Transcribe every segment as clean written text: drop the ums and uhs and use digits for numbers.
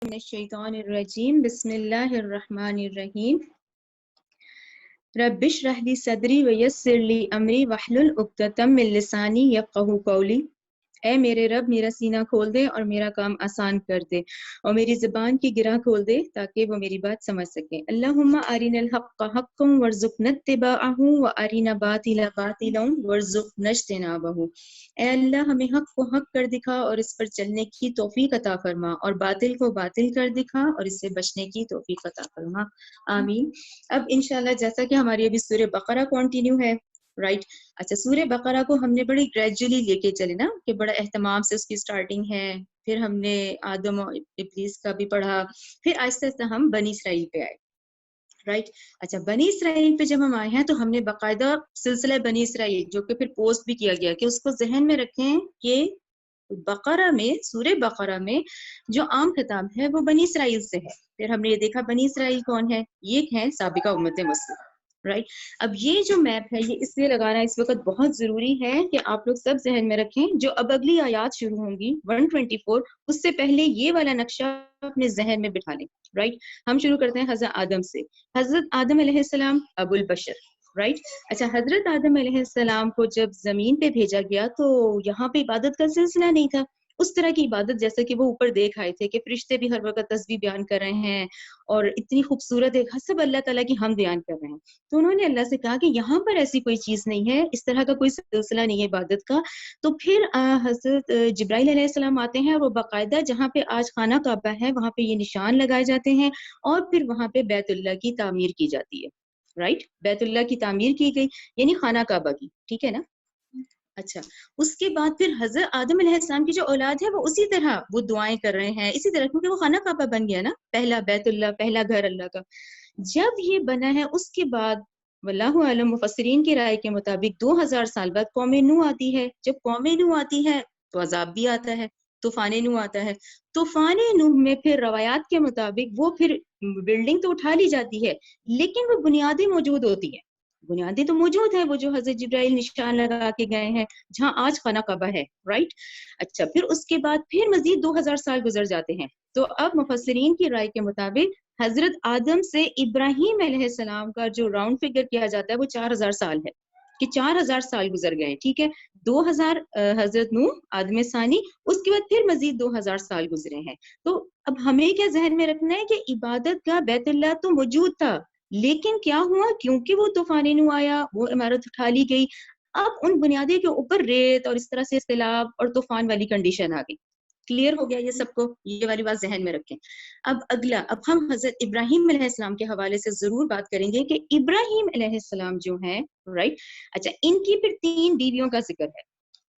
من الشیطان الرجیم بسم اللہ الرحمن الرحیم رب اشرح لی صدری ویسر لی امری واحلل عقدۃ من لسانی یفقہوا قولی۔ اے میرے رب میرا سینہ کھول دے اور میرا کام آسان کر دے اور میری زبان کی گرہ کھول دے تاکہ وہ میری بات سمجھ سکیں۔ اللہم ارنا الحق حقا وارزقنا اتباعہ وارنا باطلا باطلا وارزقنا اجتنابہ۔ اے اللہ ہمیں حق کو حق کر دکھا اور اس پر چلنے کی توفیق عطا فرما، اور باطل کو باطل کر دکھا اور اس سے بچنے کی توفیق عطا فرما، آمین۔ اب انشاءاللہ جیسا کہ ہماری ابھی سورہ بقرہ کنٹینیو ہے، رائٹ؟ اچھا، سورہ بقرہ کو ہم نے بڑی گریجولی لے کے چلے نا، کہ بڑا اہتمام سے اس کی سٹارٹنگ ہے، پھر ہم نے آدم و ابلیس کا بھی پڑھا، پھر آہستہ آہستہ ہم بنی اسرائیل پہ آئے، رائٹ؟ اچھا، بنی اسرائیل پہ جب ہم آئے ہیں تو ہم نے باقاعدہ سلسلہ بنی اسرائیل، جو کہ پھر پوسٹ بھی کیا گیا، کہ اس کو ذہن میں رکھیں کہ بقرہ میں، سورہ بقرہ میں جو عام خطاب ہے وہ بنی اسرائیل سے ہے۔ پھر ہم نے یہ دیکھا بنی اسرائیل کون ہے، یہ ہے سابقہ امت مسلمہ، رائٹ؟ اب یہ جو میپ ہے یہ اس لیے لگانا اس وقت بہت ضروری ہے کہ آپ لوگ سب ذہن میں رکھیں، جو اب اگلی آیات شروع ہوں گی 124، اس سے پہلے یہ والا نقشہ اپنے ذہن میں بٹھا لیں، رائٹ؟ ہم شروع کرتے ہیں حضرت آدم سے۔ حضرت آدم علیہ السلام ابو البشر، رائٹ؟ اچھا، حضرت آدم علیہ السلام کو جب زمین پہ بھیجا گیا تو یہاں پہ عبادت کا سلسلہ نہیں تھا، اس طرح کی عبادت جیسے کہ وہ اوپر دیکھ آئے تھے، کہ فرشتے بھی ہر وقت تسبیح بیان کر رہے ہیں اور اتنی خوبصورت ایک حسب اللہ تعالیٰ کی ہم بیان کر رہے ہیں۔ تو انہوں نے اللہ سے کہا کہ یہاں پر ایسی کوئی چیز نہیں ہے، اس طرح کا کوئی سلسلہ نہیں ہے عبادت کا۔ تو پھر حضرت جبرائیل علیہ السلام آتے ہیں اور وہ باقاعدہ جہاں پہ آج خانہ کعبہ ہے وہاں پہ یہ نشان لگائے جاتے ہیں، اور پھر وہاں پہ بیت اللہ کی تعمیر کی جاتی ہے، رائٹ؟ بیت اللہ کی تعمیر کی گئی، یعنی خانہ کعبہ کی، ٹھیک ہے نا؟ اچھا، اس کے بعد پھر حضرت آدم علیہ السلام کی جو اولاد ہے وہ اسی طرح وہ دعائیں کر رہے ہیں، اسی طرح، کیونکہ وہ خانہ کعبہ بن گیا نا، پہلا بیت اللہ، پہلا گھر اللہ کا جب یہ بنا ہے۔ اس کے بعد واللہ عالم، مفسرین کی رائے کے مطابق 2000 سال بعد قوم نوح آتی ہے۔ جب قوم نوح آتی ہے تو عذاب بھی آتا ہے، طوفان نوح آتا ہے۔ طوفان نوح میں پھر روایات کے مطابق وہ پھر بلڈنگ تو اٹھا لی جاتی ہے، لیکن وہ بنیادیں موجود ہوتی ہیں، بنیادیں تو موجود ہیں، وہ جو حضرت جبرائیل نشان لگا کے گئے ہیں جہاں آج خانہ کعبہ ہے، رائٹ؟ اچھا، پھر اس کے بعد پھر مزید 2000 سال گزر جاتے ہیں، تو اب مفسرین کی رائے کے مطابق حضرت آدم سے ابراہیم علیہ السلام کا جو راؤنڈ فگر کیا جاتا ہے وہ 4000 سال ہے، کہ 4000 سال گزر گئے، ٹھیک ہے؟ 2000 حضرت نوح آدم ثانی، اس کے بعد پھر مزید 2000 سال گزرے ہیں۔ تو اب ہمیں کیا ذہن میں رکھنا ہے کہ عبادت کا بیت اللہ تو موجود تھا، لیکن کیا ہوا، کیونکہ وہ طوفان نوح آیا، وہ عمارت اٹھا لی گئی، اب ان بنیادیں کے اوپر ریت اور اس طرح سے سیلاب اور طوفان والی کنڈیشن آ گئی۔ کلیئر ہو گیا یہ سب کو؟ یہ والی بات ذہن میں رکھیں۔ اب اگلا، اب ہم حضرت ابراہیم علیہ السلام کے حوالے سے ضرور بات کریں گے کہ ابراہیم علیہ السلام جو ہیں، رائٹ؟ اچھا، ان کی پھر 3 بیویوں کا ذکر ہے۔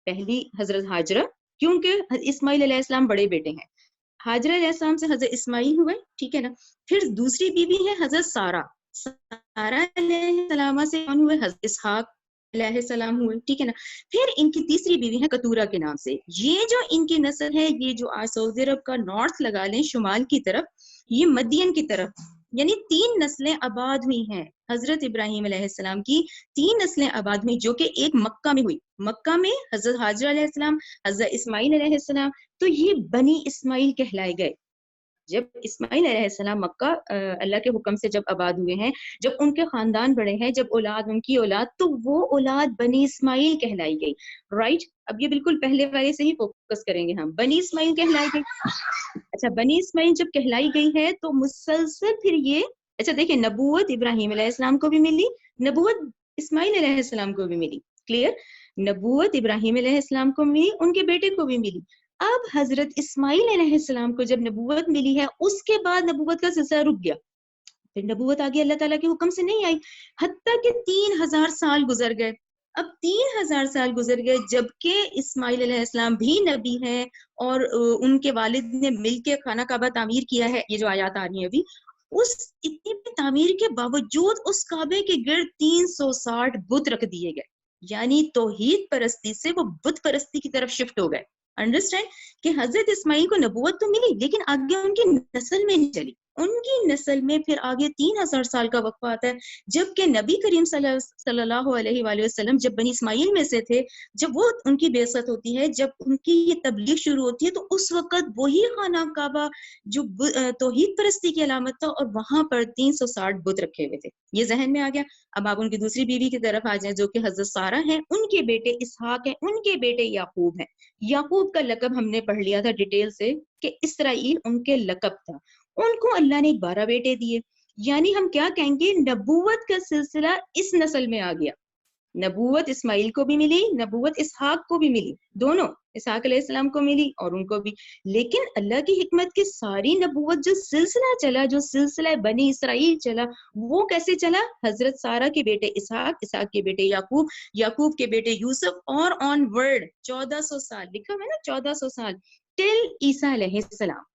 پہلی حضرت ہاجرہ، کیونکہ اسماعیل علیہ السلام بڑے بیٹے ہیں، ہاجرہ علیہ السلام سے حضرت اسماعیل ہوئے، ٹھیک ہے نا؟ پھر دوسری بیوی ہے حضرت سارہ، سارہ علیہ السلام سے کون ہوئے؟ حضرت اسحاق علیہ السلام ہوئے، ٹھیک ہے نا؟ پھر ان کی تیسری بیوی ہے کتورہ کے نام سے۔ یہ جو ان کی نسل ہے، یہ جو آج سعودی عرب کا نارتھ لگا لیں، شمال کی طرف، یہ مدین کی طرف، یعنی 3 نسلیں آباد ہوئی ہیں حضرت ابراہیم علیہ السلام کی، 3 نسلیں آباد ہوئی، جو کہ ایک مکہ میں ہوئی۔ مکہ میں حضرت حاجرہ علیہ السلام، حضرت اسماعیل علیہ السلام، تو یہ بنی اسماعیل کہلائے گئے۔ جب اسماعیل علیہ السلام مکہ اللہ کے حکم سے جب آباد ہوئے ہیں، جب ان کے خاندان بڑے ہیں، جب اولاد ان کی اولاد، تو وہ اولاد بنی اسماعیل کہلائی گئی، رائٹ؟ اب یہ بالکل پہلے والے سے ہی فوکس کریں گے ہم، بنی اسماعیل کہلائی گئی۔ اچھا، بنی اسماعیل جب کہلائی گئی ہے تو مسلسل پھر یہ، اچھا دیکھیں، نبوت ابراہیم علیہ السلام کو بھی ملی، نبوت اسماعیل علیہ السلام کو بھی ملی، کلیئر؟ نبوت ابراہیم علیہ السلام کو ملی، ان کے بیٹے کو بھی ملی۔ اب حضرت اسماعیل علیہ السلام کو جب نبوت ملی ہے، اس کے بعد نبوت کا سلسلہ رک گیا، پھر نبوت آگے اللہ تعالیٰ کے حکم سے نہیں آئی، حتیٰ کہ 3000 سال گزر گئے۔ اب 3000 سال گزر گئے، جبکہ اسماعیل علیہ السلام بھی نبی ہیں اور ان کے والد نے مل کے خانہ کعبہ تعمیر کیا ہے، یہ جو آیات آ رہی ہیں ابھی، اس اتنی تعمیر کے باوجود اس کعبے کے گرد 360 بت رکھ دیے گئے، یعنی توحید پرستی سے وہ بت پرستی کی طرف شفٹ ہو گئے۔ انڈرسٹینڈ کہ حضرت اسماعیل کو نبوت تو ملی، لیکن آگے ان کی نسل میں نہیں چلی، ان کی نسل میں پھر آگے 3000 سال کا وقفہ آتا ہے، جبکہ نبی کریم صلی اللہ علیہ وآلہ وسلم جب بنی اسماعیل میں سے تھے، جب وہ ان کی بعثت ہوتی ہے، جب ان کی یہ تبلیغ شروع ہوتی ہے، تو اس وقت وہی خانہ کعبہ جو توحید پرستی کی علامت تھا، اور وہاں پر 360 بت رکھے ہوئے تھے. یہ ذہن میں آ گیا. اب آپ ان کی دوسری بیوی کی طرف آ جائیں، جو کہ حضرت سارہ ہیں، ان کے بیٹے اسحاق ہیں، ان کے بیٹے یعقوب ہیں. یعقوب کا لقب ہم نے پڑھ لیا تھا ڈیٹیل سے کہ اسرائیل ان کے لقب تھا. ان کو اللہ نے 12 بیٹے دیے، یعنی ہم کیا کہیں گے، نبوت کا سلسلہ اس نسل میں آ گیا. نبوت اسماعیل کو بھی ملی، نبوت اسحاق کو بھی ملی، دونوں اسحاق علیہ السلام کو ملی اور ان کو بھی. لیکن اللہ کی حکمت کی ساری نبوت جو سلسلہ چلا، جو سلسلہ بنی اسرائیل چلا، وہ کیسے چلا؟ حضرت سارہ کے بیٹے اسحاق، اسحاق کے بیٹے یعقوب، یعقوب کے بیٹے یوسف، اور آن ورڈ 1400 سال لکھا ہے نا، 1400 سال ٹل عیسیٰ علیہ السلام.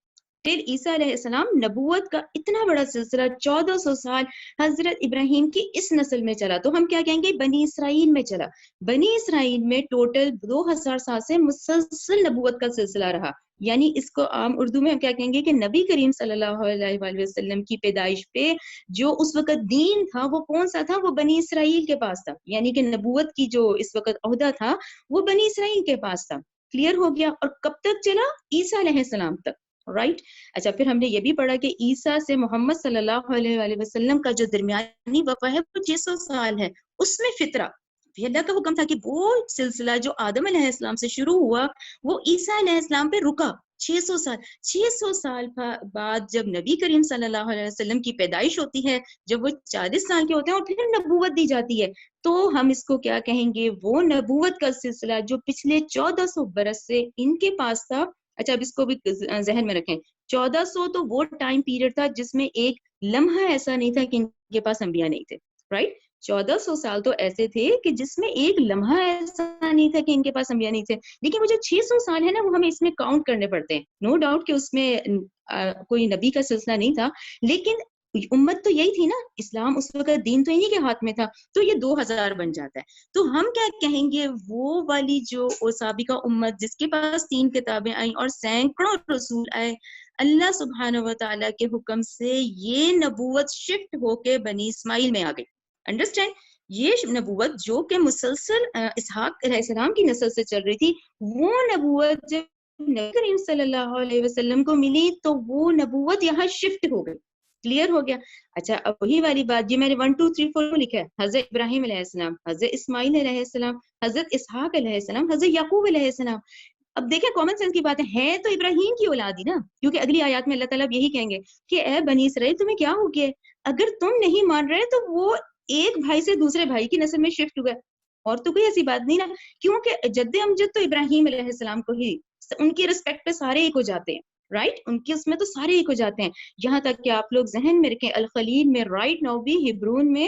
پھر عیسیٰ علیہ السلام نبوت کا اتنا بڑا سلسلہ 1400 سال حضرت ابراہیم کی اس نسل میں چلا. تو ہم کیا کہیں گے، بنی اسرائیل میں چلا. بنی اسرائیل میں ٹوٹل 2000 سال سے مسلسل نبوت کا سلسلہ رہا. یعنی اس کو عام اردو میں ہم کیا کہیں گے کہ نبی کریم صلی اللہ علیہ وآلہ وسلم کی پیدائش پہ جو اس وقت دین تھا وہ کون سا تھا؟ وہ بنی اسرائیل کے پاس تھا. یعنی کہ نبوت کی جو اس وقت عہدہ تھا وہ بنی اسرائیل کے پاس تھا. کلیئر ہو گیا؟ اور کب تک چلا؟ عیسیٰ علیہ السلام تک. رائٹ. اچھا، پھر ہم نے یہ بھی پڑھا کہ عیسیٰ سے محمد صلی اللہ علیہ وآلہ وسلم کا جو درمیانی وقفہ ہے وہ 600 سال ہے. اس میں فطرہ اللہ کا حکم تھا کہ وہ سلسلہ جو آدم علیہ السلام سے شروع ہوا وہ عیسیٰ علیہ السلام پہ رکا 600 سال. 600 سال بعد جب نبی کریم صلی اللہ علیہ وسلم کی پیدائش ہوتی ہے، جب وہ 40 سال کے ہوتے ہیں اور پھر نبوت دی جاتی ہے، تو ہم اس کو کیا کہیں گے، وہ نبوت کا سلسلہ جو پچھلے 1400 برس سے ان کے پاس تھا. اچھا، اب اس کو بھی ذہن میں رکھیں، 1400 تو وہ ٹائم پیریڈ تھا جس میں ایک لمحہ ایسا نہیں تھا کہ ان کے پاس انبیاء نہیں تھے. رائٹ. 1400 سال تو ایسے تھے کہ جس میں ایک لمحہ ایسا نہیں تھا کہ ان کے پاس انبیاء نہیں تھے. لیکن وہ جو 600 سال ہے نا، وہ ہمیں اس میں کاؤنٹ کرنے پڑتے ہیں. نو ڈاؤٹ کہ اس میں کوئی نبی کا سلسلہ نہیں تھا، لیکن امت تو یہی تھی نا، اسلام اس وقت دین تو انہی کے ہاتھ میں تھا، تو یہ 2000 بن جاتا ہے. تو ہم کیا کہیں گے، وہ والی جو سابقہ امت جس کے پاس 3 کتابیں آئیں اور سینکڑوں رسول آئے، اللہ سبحانہ و تعالیٰ کے حکم سے یہ نبوت شفٹ ہو کے بنی اسماعیل میں آ گئی. انڈرسٹینڈ؟ یہ نبوت جو کہ مسلسل اسحاق علیہ السلام کی نسل سے چل رہی تھی، وہ نبوت جب نبی کریم صلی اللہ علیہ وسلم کو ملی تو وہ نبوت یہاں شفٹ ہو گئی. کلیئر ہو گیا؟ اچھا، اب وہی والی بات جی میں نے 1 2 3 4 لکھا ہے، حضرت ابراہیم علیہ السلام، حضرت اسماعیل علیہ السلام، حضرت اسحاق علیہ السلام، حضرت یعقوب علیہ السلام. اب دیکھیں کامن سینس کی بات ہے تو ابراہیم کی اولاد ہی نا، کیونکہ اگلی آیات میں اللہ تعالیٰ یہی کہیں گے کہ اے بنی اسرائیل تمہیں کیا ہو گیا، اگر تم نہیں مان رہے تو وہ ایک بھائی سے دوسرے بھائی کی نسل میں شفٹ ہوا. اور تو کوئی ایسی بات نہیں نا، کیونکہ جد امجد تو ابراہیم علیہ السلام کو ہی، ان کی رسپیکٹ پہ سارے ایک ہو جاتے ہیں. رائٹ. ان کی اس میں تو سارے ایک ہو جاتے ہیں. یہاں تک کہ آپ لوگ ذہن میں رکھیں، الخلیل میں رائٹ نو بھی ہبرون میں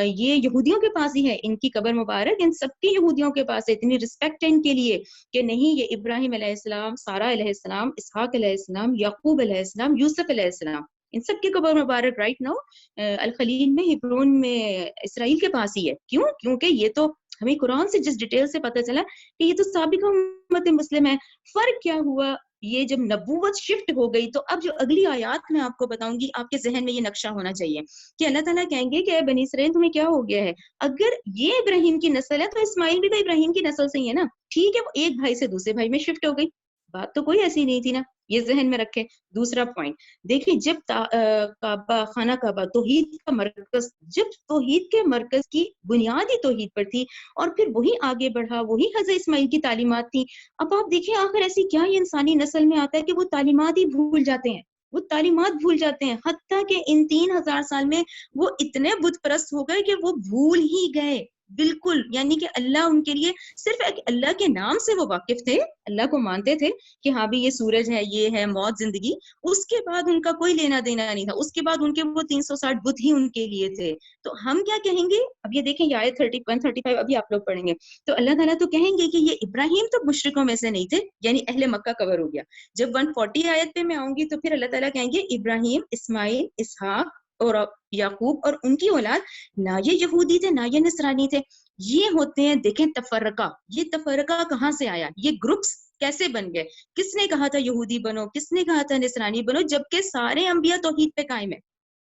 یہ یہودیوں کے پاس ہی ہے، ان کی قبر مبارک ان سب کی یہودیوں کے پاس ہے. اتنی رسپیکٹ ہے ان کے لیے کہ نہیں، یہ ابراہیم علیہ السلام، سارہ علیہ السلام، اسحاق علیہ السلام، یعقوب علیہ السلام، یوسف علیہ السلام، ان سب کی قبر مبارک رائٹ نو الخلیل میں ہبرون میں اسرائیل کے پاس ہی ہے. کیوں؟ کیونکہ یہ تو ہمیں قرآن سے جس ڈیٹیل سے پتہ چلا کہ یہ تو سابقہ امت مسلم ہے. فرق کیا ہوا، یہ جب نبوت شفٹ ہو گئی تو اب جو اگلی آیات میں آپ کو بتاؤں گی، آپ کے ذہن میں یہ نقشہ ہونا چاہیے کہ اللہ تعالیٰ کہیں گے کہ اے بنی اسرائیل تمہیں کیا ہو گیا ہے، اگر یہ ابراہیم کی نسل ہے تو اسماعیل بھی تو ابراہیم کی نسل سے ہی ہے نا. ٹھیک ہے، وہ ایک بھائی سے دوسرے بھائی میں شفٹ ہو گئی، بات تو کوئی ایسی نہیں تھی نا. یہ ذہن میں رکھے. دوسرا پوائنٹ دیکھیں، جب کعبہ، خانہ کعبہ توحید کا مرکز، جب توحید کے مرکز کی بنیاد ہی توحید پر تھی اور پھر وہی آگے بڑھا، وہی حضرت اسماعیل کی تعلیمات تھی. اب آپ دیکھیں آخر ایسی کیا یہ انسانی نسل میں آتا ہے کہ وہ تعلیمات ہی بھول جاتے ہیں، وہ تعلیمات بھول جاتے ہیں، حتیٰ کہ ان 3000 سال میں وہ اتنے بت پرست ہو گئے کہ وہ بھول ہی گئے بالکل. یعنی کہ اللہ ان کے لیے صرف اللہ کے نام سے وہ واقف تھے، اللہ کو مانتے تھے کہ ہاں بھی یہ سورج ہے، یہ ہے موت، زندگی. اس کے بعد ان کا کوئی لینا دینا نہیں تھا. اس کے بعد ان کے وہ 360 بت ہی ان کے لیے تھے. تو ہم کیا کہیں گے، اب یہ دیکھیں یہ آیت 31 35 ابھی آپ لوگ پڑھیں گے تو اللہ تعالیٰ تو کہیں گے کہ یہ ابراہیم تو مشرکوں میں سے نہیں تھے، یعنی اہل مکہ کور ہو گیا. جب 140 آیت پہ میں آؤں گی تو پھر اللہ تعالیٰ کہیں گے ابراہیم، اسماعیل، اسحاق اور یعقوب اور ان کی اولاد نہ یہ یہودی تھے نہ یہ نصرانی تھے. یہ ہوتے ہیں دیکھیں تفرقہ. یہ تفرقہ کہاں سے آیا؟ یہ گروپس کیسے بن گئے؟ کس نے کہا تھا یہودی بنو، کس نے کہا تھا نصرانی بنو، جبکہ سارے انبیاء توحید پہ قائم ہیں،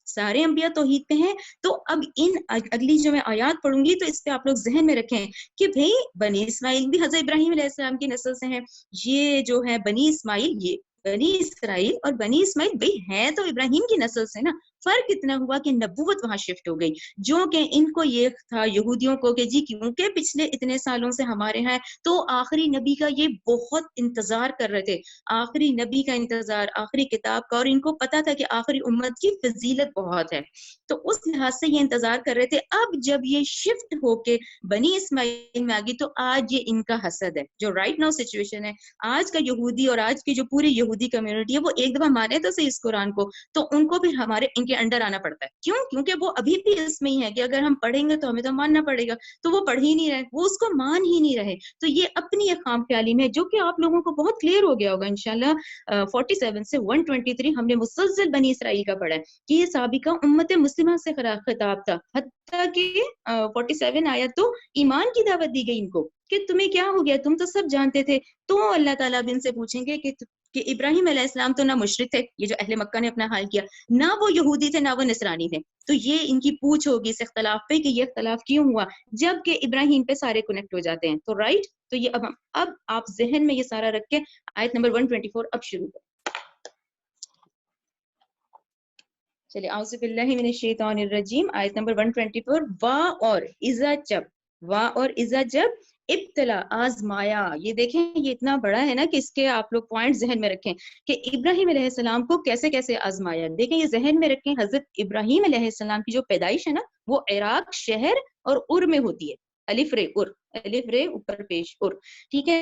سارے انبیاء توحید پہ ہیں. تو اب ان اگلی جو میں آیات پڑھوں گی تو اس پہ آپ لوگ ذہن میں رکھیں کہ بھئی بنی اسماعیل بھی حضرت ابراہیم علیہ السلام کی نسل سے ہیں. یہ جو ہے بنی اسماعیل، یہ بنی اسرائیل اور بنی اسماعیل بھئی ہیں تو ابراہیم کی نسل سے نا. فرق اتنا ہوا کہ نبوت وہاں شفٹ ہو گئی. جو کہ ان کو یہ تھا یہودیوں کو کہ جی کیونکہ پچھلے اتنے سالوں سے ہمارے ہیں تو آخری نبی کا یہ بہت انتظار کر رہے تھے، آخری نبی کا انتظار، آخری کتاب کا، اور ان کو پتا تھا کہ آخری امت کی فضیلت بہت ہے، تو اس لحاظ سے یہ انتظار کر رہے تھے. اب جب یہ شفٹ ہو کے بنی اسماعیل میں آ گئی تو آج یہ ان کا حسد ہے. جو رائٹ ناؤ سچویشن ہے، آج کا یہودی اور آج کی جو پوری یہودی کمیونٹی ہے وہ ایک دفعہ مانے تو صحیح اس قرآن کو، تو ان کو بھی ہمارے ان کے انڈر آنا پڑتا ہے. کیوں؟ کیونکہ وہ ابھی بھی اس میں ہی ہے کہ اگر ہم پڑھیں گے تو ہمیں تو ماننا پڑے گا، تو وہ پڑھ ہی نہیں رہے، وہ اس کو مان ہی نہیں رہے. تو یہ اپنی ایک خام خیالی میں، جو کہ آپ لوگوں کو بہت کلیئر ہو گیا ہوگا انشاءاللہ. 47 سے 123 ہم نے مسلسل بنی اسرائیل کا پڑھا ہے کہ یہ سابقہ امت مسلمہ سے خطاب تھا، حتیٰ کہ 47 آیت تو ایمان کی دعوت دی گئی ان کو کہ تمہیں کیا ہو گیا، تم تو سب جانتے تھے. تو اللہ تعالیٰ بھی ان سے پوچھیں گے کہ ابراہیم علیہ السلام تو نہ مشرک تھے، یہ جو اہل مکہ نے اپنا حال کیا، نہ وہ یہودی تھے نہ وہ نصرانی تھے. تو یہ ان کی پوچھ ہوگی اس اختلاف پہ کہ یہ اختلاف کیوں ہوا، جب کہ ابراہیم پہ سارے کنیکٹ ہو جاتے ہیں. تو رائٹ، تو یہ اب آپ ذہن میں یہ سارا رکھ کے آیت نمبر 124 اب شروع کریں. چلیے، اعوذ باللہ من الشیطان الرجیم، آیت نمبر 124. وا اور اذا جب، وا اور اذا جب ابتلا آزمایا. یہ دیکھیں یہ اتنا بڑا ہے نا کہ اس کے آپ لوگ پوائنٹ ذہن میں رکھیں کہ ابراہیم علیہ السلام کو کیسے کیسے آزمایا. دیکھیں یہ ذہن میں رکھیں، حضرت ابراہیم علیہ السلام کی جو پیدائش ہے نا وہ عراق شہر اور ار میں ہوتی ہے. الف رے ار، الف رے اوپر پیش ار، ٹھیک ہے.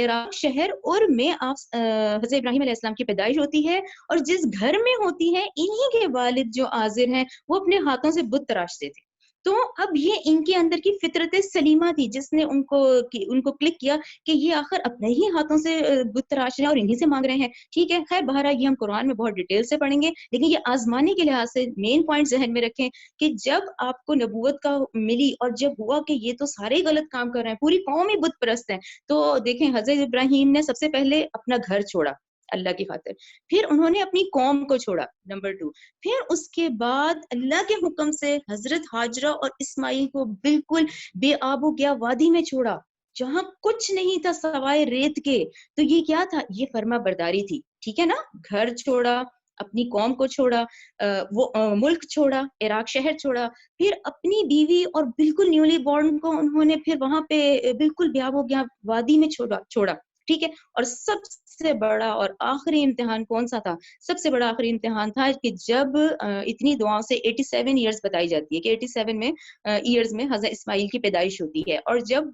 عراق شہر ار میں آپ حضرت ابراہیم علیہ السلام کی پیدائش ہوتی ہے، اور جس گھر میں ہوتی ہے انہی کے والد جو آزر ہیں وہ اپنے ہاتھوں سے بت تراشتے تھے. تو اب یہ ان کے اندر کی فطرت سلیمہ تھی جس نے ان کو کلک کیا کہ یہ آخر اپنے ہی ہاتھوں سے بت تراش رہے ہیں اور انہی سے مانگ رہے ہیں. ٹھیک ہے، خیر بہرحال یہ ہم قرآن میں بہت ڈیٹیل سے پڑھیں گے، لیکن یہ آزمانے کے لحاظ سے مین پوائنٹ ذہن میں رکھیں کہ جب آپ کو نبوت کا ملی اور جب ہوا کہ یہ تو سارے غلط کام کر رہے ہیں، پوری قوم ہی بت پرست ہے، تو دیکھیں حضرت ابراہیم نے سب سے پہلے اپنا گھر چھوڑا اللہ کی خاطر، پھر انہوں نے اپنی قوم کو چھوڑا نمبر 2، پھر اس کے بعد اللہ کے حکم سے حضرت ہاجرہ اور اسماعیل کو بالکل بے آب و گیا وادی میں چھوڑا جہاں کچھ نہیں تھا سوائے ریت کے. تو یہ کیا تھا؟ یہ فرما برداری تھی. ٹھیک ہے نا، گھر چھوڑا، اپنی قوم کو چھوڑا، وہ ملک چھوڑا، عراق شہر چھوڑا، پھر اپنی بیوی اور بالکل نیولی بورن کو انہوں نے پھر وہاں پہ بالکل بے آب و گیا وادی میں چھوڑا. ٹھیک ہے، اور سب سے بڑا اور آخری امتحان کون سا تھا؟ سب سے بڑا آخری امتحان تھا کہ جب اتنی دعاؤں سے 87 ایئرز بتائی جاتی ہے کہ 87 میں ایئرز میں حضرت اسماعیل کی پیدائش ہوتی ہے، اور جب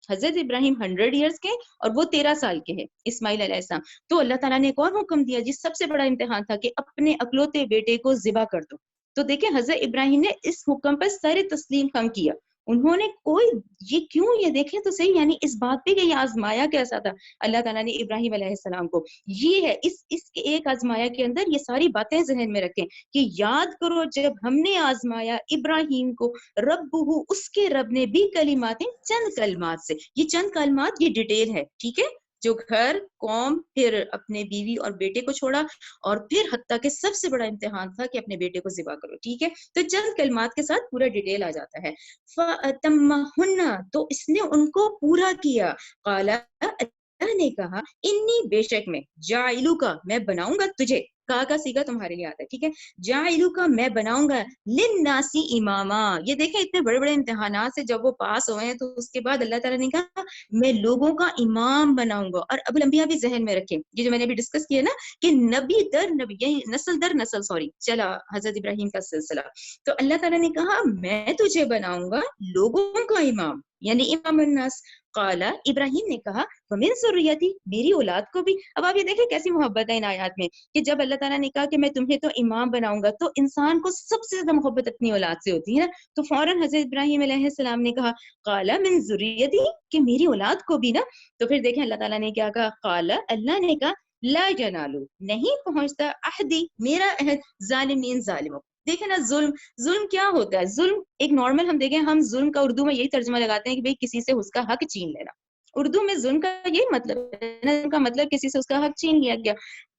حضرت ابراہیم 100 ایئرز کے اور وہ 13 سال کے ہیں اسماعیل علیہ السلام، تو اللہ تعالیٰ نے ایک اور حکم دیا جس سب سے بڑا امتحان تھا کہ اپنے اکلوتے بیٹے کو ذبح کر دو. تو دیکھیں حضرت ابراہیم نے اس حکم پر سر تسلیم خم کیا. انہوں نے کوئی یہ دیکھیں تو صحیح، یعنی اس بات پہ کہ یہ آزمایا کیسا تھا اللہ تعالیٰ نے ابراہیم علیہ السلام کو، یہ ہے اس کے ایک آزمایا کے اندر یہ ساری باتیں ذہن میں رکھیں کہ یاد کرو جب ہم نے آزمایا ابراہیم کو، ربہ اس کے رب نے بھی کلمات، چند کلمات سے. یہ چند کلمات یہ ڈیٹیل ہے، ٹھیک ہے، جو گھر، قوم، پھر اپنے بیوی اور بیٹے کو چھوڑا، اور پھر حتیٰ کہ سب سے بڑا امتحان تھا کہ اپنے بیٹے کو ذبح کرو. ٹھیک ہے، تو چند کلمات کے ساتھ پورا ڈیٹیل آ جاتا ہے. فَأَتَمَّهُنَّ تو اس نے ان کو پورا کیا. قَالَ اللہ نے کہا انی بے شک میں، جاعلو کا میں بناؤں گا تجھے، کا سیگا تمہارے لیے آتا ہے. ٹھیک ہے، جاعلو کا میں بناؤں گا، للناسی اماما. یہ دیکھیں اتنے بڑے بڑے امتحانات سے جب وہ پاس ہوئے ہیں تو اس کے بعد اللہ تعالیٰ نے کہا میں لوگوں کا امام بناؤں گا. اور ابو الانبیاء بھی ذہن میں رکھیں، یہ جو میں نے ابھی ڈسکس کیا نا کہ نبی در نبی، یعنی نسل در نسل چلا حضرت ابراہیم کا سلسلہ. تو اللہ تعالیٰ نے کہا میں تجھے بناؤں گا لوگوں کا امام، یعنی امام الناس. قال ابراہیم نے کہا ومن ذریتی، میری اولاد کو بھی. اب آپ یہ دیکھیں کیسی محبت ہے ان آیات میں کہ جب اللہ تعالیٰ نے کہا کہ میں تمہیں تو امام بناؤں گا، تو انسان کو سب سے زیادہ محبت اپنی اولاد سے ہوتی ہے نا. تو فوراً حضرت ابراہیم علیہ السلام نے کہا قال من ذریتی، کہ میری اولاد کو بھی نا. تو پھر دیکھیں اللہ تعالیٰ نے کیا کہا، قال اللہ نے کہا لا ینالو، نہیں پہنچتا عہدی میرا عہد ظالمین ظالموں. دیکھیں نا ظلم کیا ہوتا ہے؟ ظلم ایک نارمل ہم دیکھیں، ہم ظلم کا اردو میں یہی ترجمہ لگاتے ہیں کہ بھئی کسی سے اس کا حق چھین لینا. اردو میں ظلم کا یہی مطلب ہے، ظلم کا مطلب کسی سے اس کا حق چھین لیا گیا.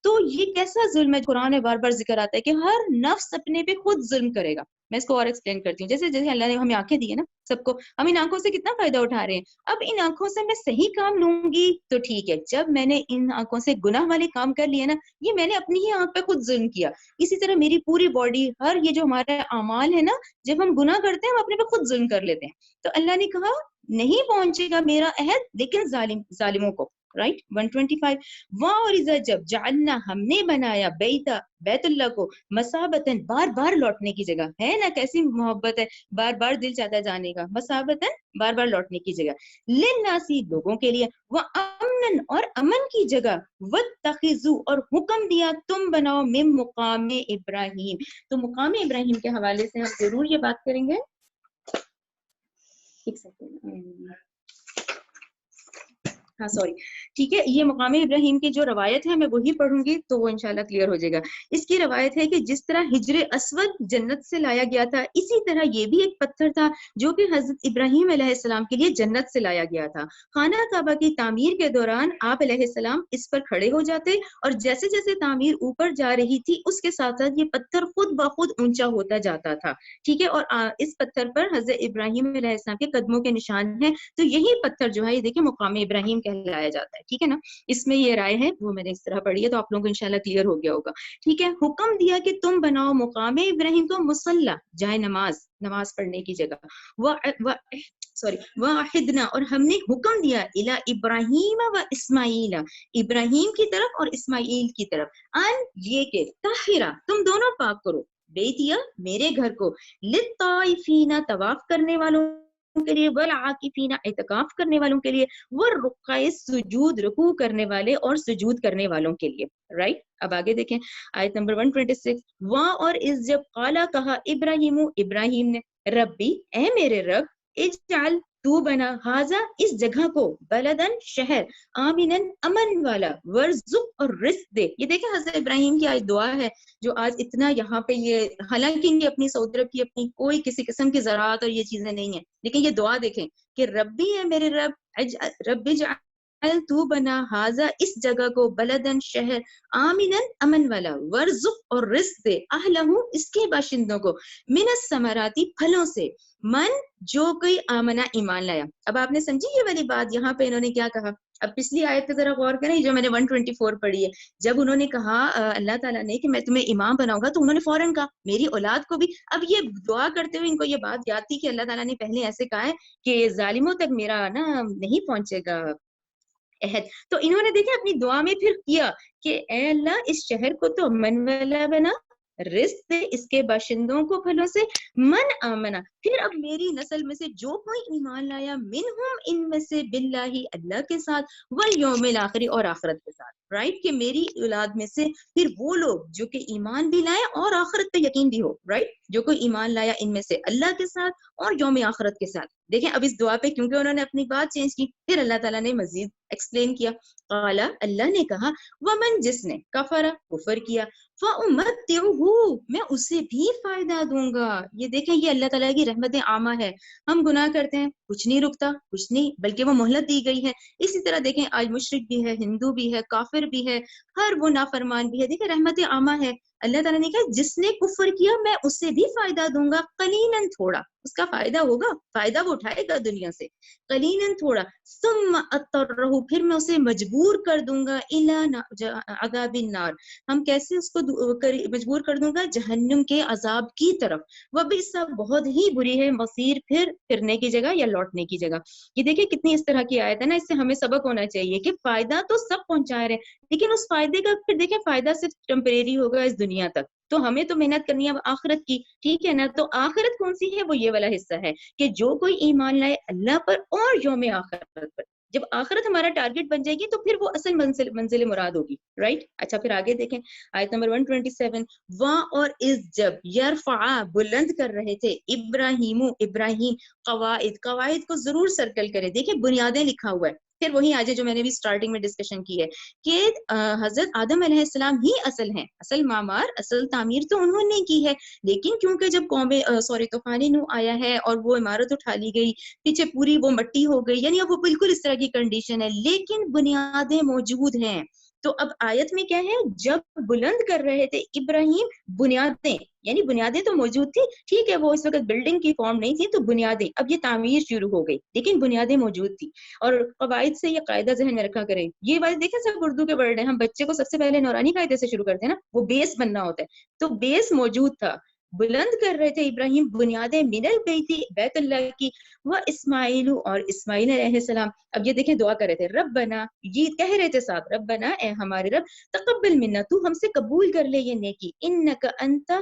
تو یہ کیسا ظلم ہے؟ قرآن میں بار بار ذکر آتا ہے کہ ہر نفس اپنے پہ خود ظلم کرے گا. میں اس کو اور ایکسپلین کرتی ہوں. جیسے جیسے اللہ نے ہمیں آنکھیں دی ہے نا سب کو، ہم ان آنکھوں سے کتنا فائدہ اٹھا رہے ہیں. اب ان آنکھوں سے میں صحیح کام لوں گی تو ٹھیک ہے، جب میں نے ان آنکھوں سے گناہ والے کام کر لیے نا، یہ میں نے اپنی ہی آنکھ پہ خود ظلم کیا. اسی طرح میری پوری باڈی، ہر یہ جو ہمارا اعمال ہے نا، جب ہم گناہ کرتے ہیں ہم اپنے پہ خود ظلم کر لیتے ہیں. تو اللہ نے کہا نہیں پہنچے گا میرا عہد لیکن ظالموں کو. رائٹ 125. وہاں اور اذا جب جعلنا ہم نے بنایا بیت اللہ کو مسابتن بار بار لوٹنے کی جگہ ہے نا، کیسی محبت ہے، بار بار دل چاہتا ہے جانے کا، مسابتن بار بار لوٹنے کی جگہ، للناسی لوگوں کے لیے، وامن اور امن کی جگہ، واتخذوا اور حکم دیا تم بناؤ من مقام ابراہیم. تو مقام ابراہیم کے حوالے سے ہم ضرور یہ بات کریں گے. ایک سیکنڈ، ہاں سوری، ٹھیک ہے. یہ مقام ابراہیم کی جو روایت ہے میں وہی پڑھوں گی تو وہ انشاءاللہ کلیئر ہو جائے گا. اس کی روایت ہے کہ جس طرح ہجر اسود جنت سے لایا گیا تھا، اسی طرح یہ بھی ایک پتھر تھا جو کہ حضرت ابراہیم علیہ السلام کے لیے جنت سے لایا گیا تھا. خانہ کعبہ کی تعمیر کے دوران آپ علیہ السلام اس پر کھڑے ہو جاتے اور جیسے جیسے تعمیر اوپر جا رہی تھی اس کے ساتھ ساتھ یہ پتھر خود بخود اونچا ہوتا جاتا تھا. ٹھیک ہے، اور اس پتھر پر حضرت ابراہیم علیہ السلام کے قدموں کے نشان ہیں. تو یہی پتھر جو ہے یہ دیکھیں مقام ابراہیم کہلایا جاتا ہے. ٹھیک ہے نا، اس میں یہ رائے ہے، وہ میں نے اس طرح پڑھی ہے تو آپ لوگوں کو انشاءاللہ کلیئر ہو گیا ہوگا. ٹھیک ہے، حکم دیا کہ تم بناؤ مقام ابراہیم کو مصلی، جائے نماز پڑھنے کی جگہ. واحدنا اور ہم نے حکم دیا الی ابراہیم و اسماعیل، ابراہیم کی طرف اور اسماعیل کی طرف، ان یہ کہ طاہرہ تم دونوں پاک کرو، بیتیا میرے گھر کو، للطائفین طواف کرنے والوں کے لیے، والعاکفین اعتکاف کرنے والوں کے لیے، والرکع سجود رکوع کرنے والے اور سجود کرنے والوں کے لیے. رائٹ، اب آگے دیکھیں آیت نمبر 126. وہاں اور اس جب قالا کہا ابراہیم نے، ربی اے میرے رب، اجعل تو بنا ہاذا اس جگہ کو، بلدن شہر، آمنن امن والا، ورزق اور رزق دے. یہ دیکھیں حضرت ابراہیم کی آج دعا ہے جو آج اتنا یہاں پہ یہ، حالانکہ یہ اپنی سعودی عرب کی اپنی کوئی کسی قسم کی زراعت اور یہ چیزیں نہیں ہیں، لیکن یہ دعا دیکھیں کہ ربی ہے میرے رب، رب اجعل تو بنا ہاذا اس جگہ کو، بلدن شہر، آمنن امن والا، ورزق اور رزق دے، اہلہ اس کے باشندوں کو، من الثمراتی پھلوں سے، من جو کوئی آمنہ ایمان لایا. اب آپ نے سمجھی یہ والی بات، یہاں پہ انہوں نے کیا کہا. اب پچھلی آیت پہ ذرا غور کریں جو میں نے 124 پڑھی ہے. جب انہوں نے کہا اللہ تعالیٰ نے کہ میں تمہیں امام بناؤں گا، تو انہوں نے فوراً کہا میری اولاد کو بھی. اب یہ دعا کرتے ہوئے ان کو یہ بات یاد تھی کہ اللہ تعالیٰ نے پہلے ایسے کہا ہے کہ ظالموں تک میرا نا نہیں پہنچے گا عہد. تو انہوں نے دیکھا اپنی دعا میں پھر کیا کہ اے اللہ اس شہر کو تو من والا بنا، رزق دے اس کے باشندوں کو پھلوں سے، من آمنا پھر اب میری نسل میں سے جو کوئی ایمان لایا، منہم ان میں سے، باللہ اللہ کے ساتھ، والیوم الاخر اور آخرت کے ساتھ. رائٹ، کہ میری اولاد میں سے پھر وہ لوگ جو کہ ایمان بھی لائے اور آخرت پہ یقین بھی ہو. رائٹ، جو کوئی ایمان لایا ان میں سے اللہ کے ساتھ اور یوم آخرت کے ساتھ. دیکھیں اب اس دعا پہ کیونکہ انہوں نے اپنی بات چینج کی، پھر اللہ تعالیٰ نے مزید ایکسپلین کیا. قال اللہ نے کہا، ومن جس نے کفر کفر کیا، فَأُمَتِّعُهُ میں اسے بھی فائدہ دوں گا. یہ دیکھیں یہ اللہ تعالیٰ کی رحمت عامہ ہے. ہم گناہ کرتے ہیں کچھ نہیں رکتا، کچھ نہیں، بلکہ وہ مہلت دی گئی ہے. اسی طرح دیکھیں آج مشرک بھی ہے، ہندو بھی ہے، کافر بھی ہے، ہر وہ نافرمان بھی ہے. دیکھیں رحمت عامہ ہے. اللہ تعالیٰ نے کہا جس نے کفر کیا میں اسے بھی فائدہ دوں گا، قلیلاً تھوڑا اس کا فائدہ ہوگا، فائدہ وہ اٹھائے گا دنیا سے، قلیلاً تھوڑا، ثم اضطرہ پھر میں اسے مجبور کر دوں گا، الی عذاب النار ہم کیسے اس کو مجبور کر دوں گا، جہنم کے عذاب کی طرف، وبئس بہت ہی بری ہے، مصیر پھر پھرنے کی جگہ یا لوٹنے کی جگہ. یہ دیکھیں کتنی اس طرح کی آیت ہے نا، اس سے ہمیں سبق ہونا چاہیے کہ فائدہ تو سب پہنچا رہے ہیں، لیکن اس فائدے کا پھر دیکھیں فائدہ صرف ٹیمپریری ہوگا اس دنیا تک، تو ہمیں تو محنت کرنی ہے اب آخرت کی. ٹھیک ہے نا، تو آخرت کون سی ہے؟ وہ یہ والا حصہ ہے کہ جو کوئی ایمان لائے اللہ پر اور یوم آخرت پر. جب آخرت ہمارا ٹارگٹ بن جائے گی تو پھر وہ اصل منزل مراد ہوگی. رائٹ، اچھا پھر آگے دیکھیں آیت نمبر 127. وہاں اور اس جب یرفع بلند کر رہے تھے ابراہیم قواعد کو ضرور سرکل کرے. دیکھیں بنیادیں لکھا ہوا ہے، پھر وہی آج جو میں نے بھی سٹارٹنگ میں ڈسکشن کی ہے کہ حضرت آدم علیہ السلام ہی اصل ہیں، اصل معمار، اصل تعمیر تو انہوں نے کی ہے، لیکن کیونکہ جب طوفان نوح آیا ہے اور وہ عمارت اٹھا لی گئی، پیچھے پوری وہ مٹی ہو گئی، یعنی اب وہ بالکل اس طرح کی کنڈیشن ہے، لیکن بنیادیں موجود ہیں۔ تو اب آیت میں کیا ہے، جب بلند کر رہے تھے ابراہیم بنیادیں، یعنی بنیادیں تو موجود تھی، ٹھیک ہے وہ اس وقت بلڈنگ کی فارم نہیں تھی تو بنیادیں، اب یہ تعمیر شروع ہو گئی لیکن بنیادیں موجود تھی۔ اور قواعد سے یہ قاعدہ ذہن میں رکھا کریں، یہ بات دیکھیں سب اردو کے ورڈ ہیں، ہم بچے کو سب سے پہلے نورانی قاعدے سے شروع کرتے ہیں نا، وہ بیس بننا ہوتا ہے، تو بیس موجود تھا، بلند کر رہے تھے ابراہیم بنیادیں من البیت بیت اللہ کی، وہ اسماعیل اور اسماعیل علیہ السلام، اب یہ دیکھیں دعا کر رہے تھے ربنا، یہ کہہ رہے تھے ساتھ ربنا اے ہمارے رب تقبل منا، تو ہم سے قبول کر لے یہ نیکی، انک انت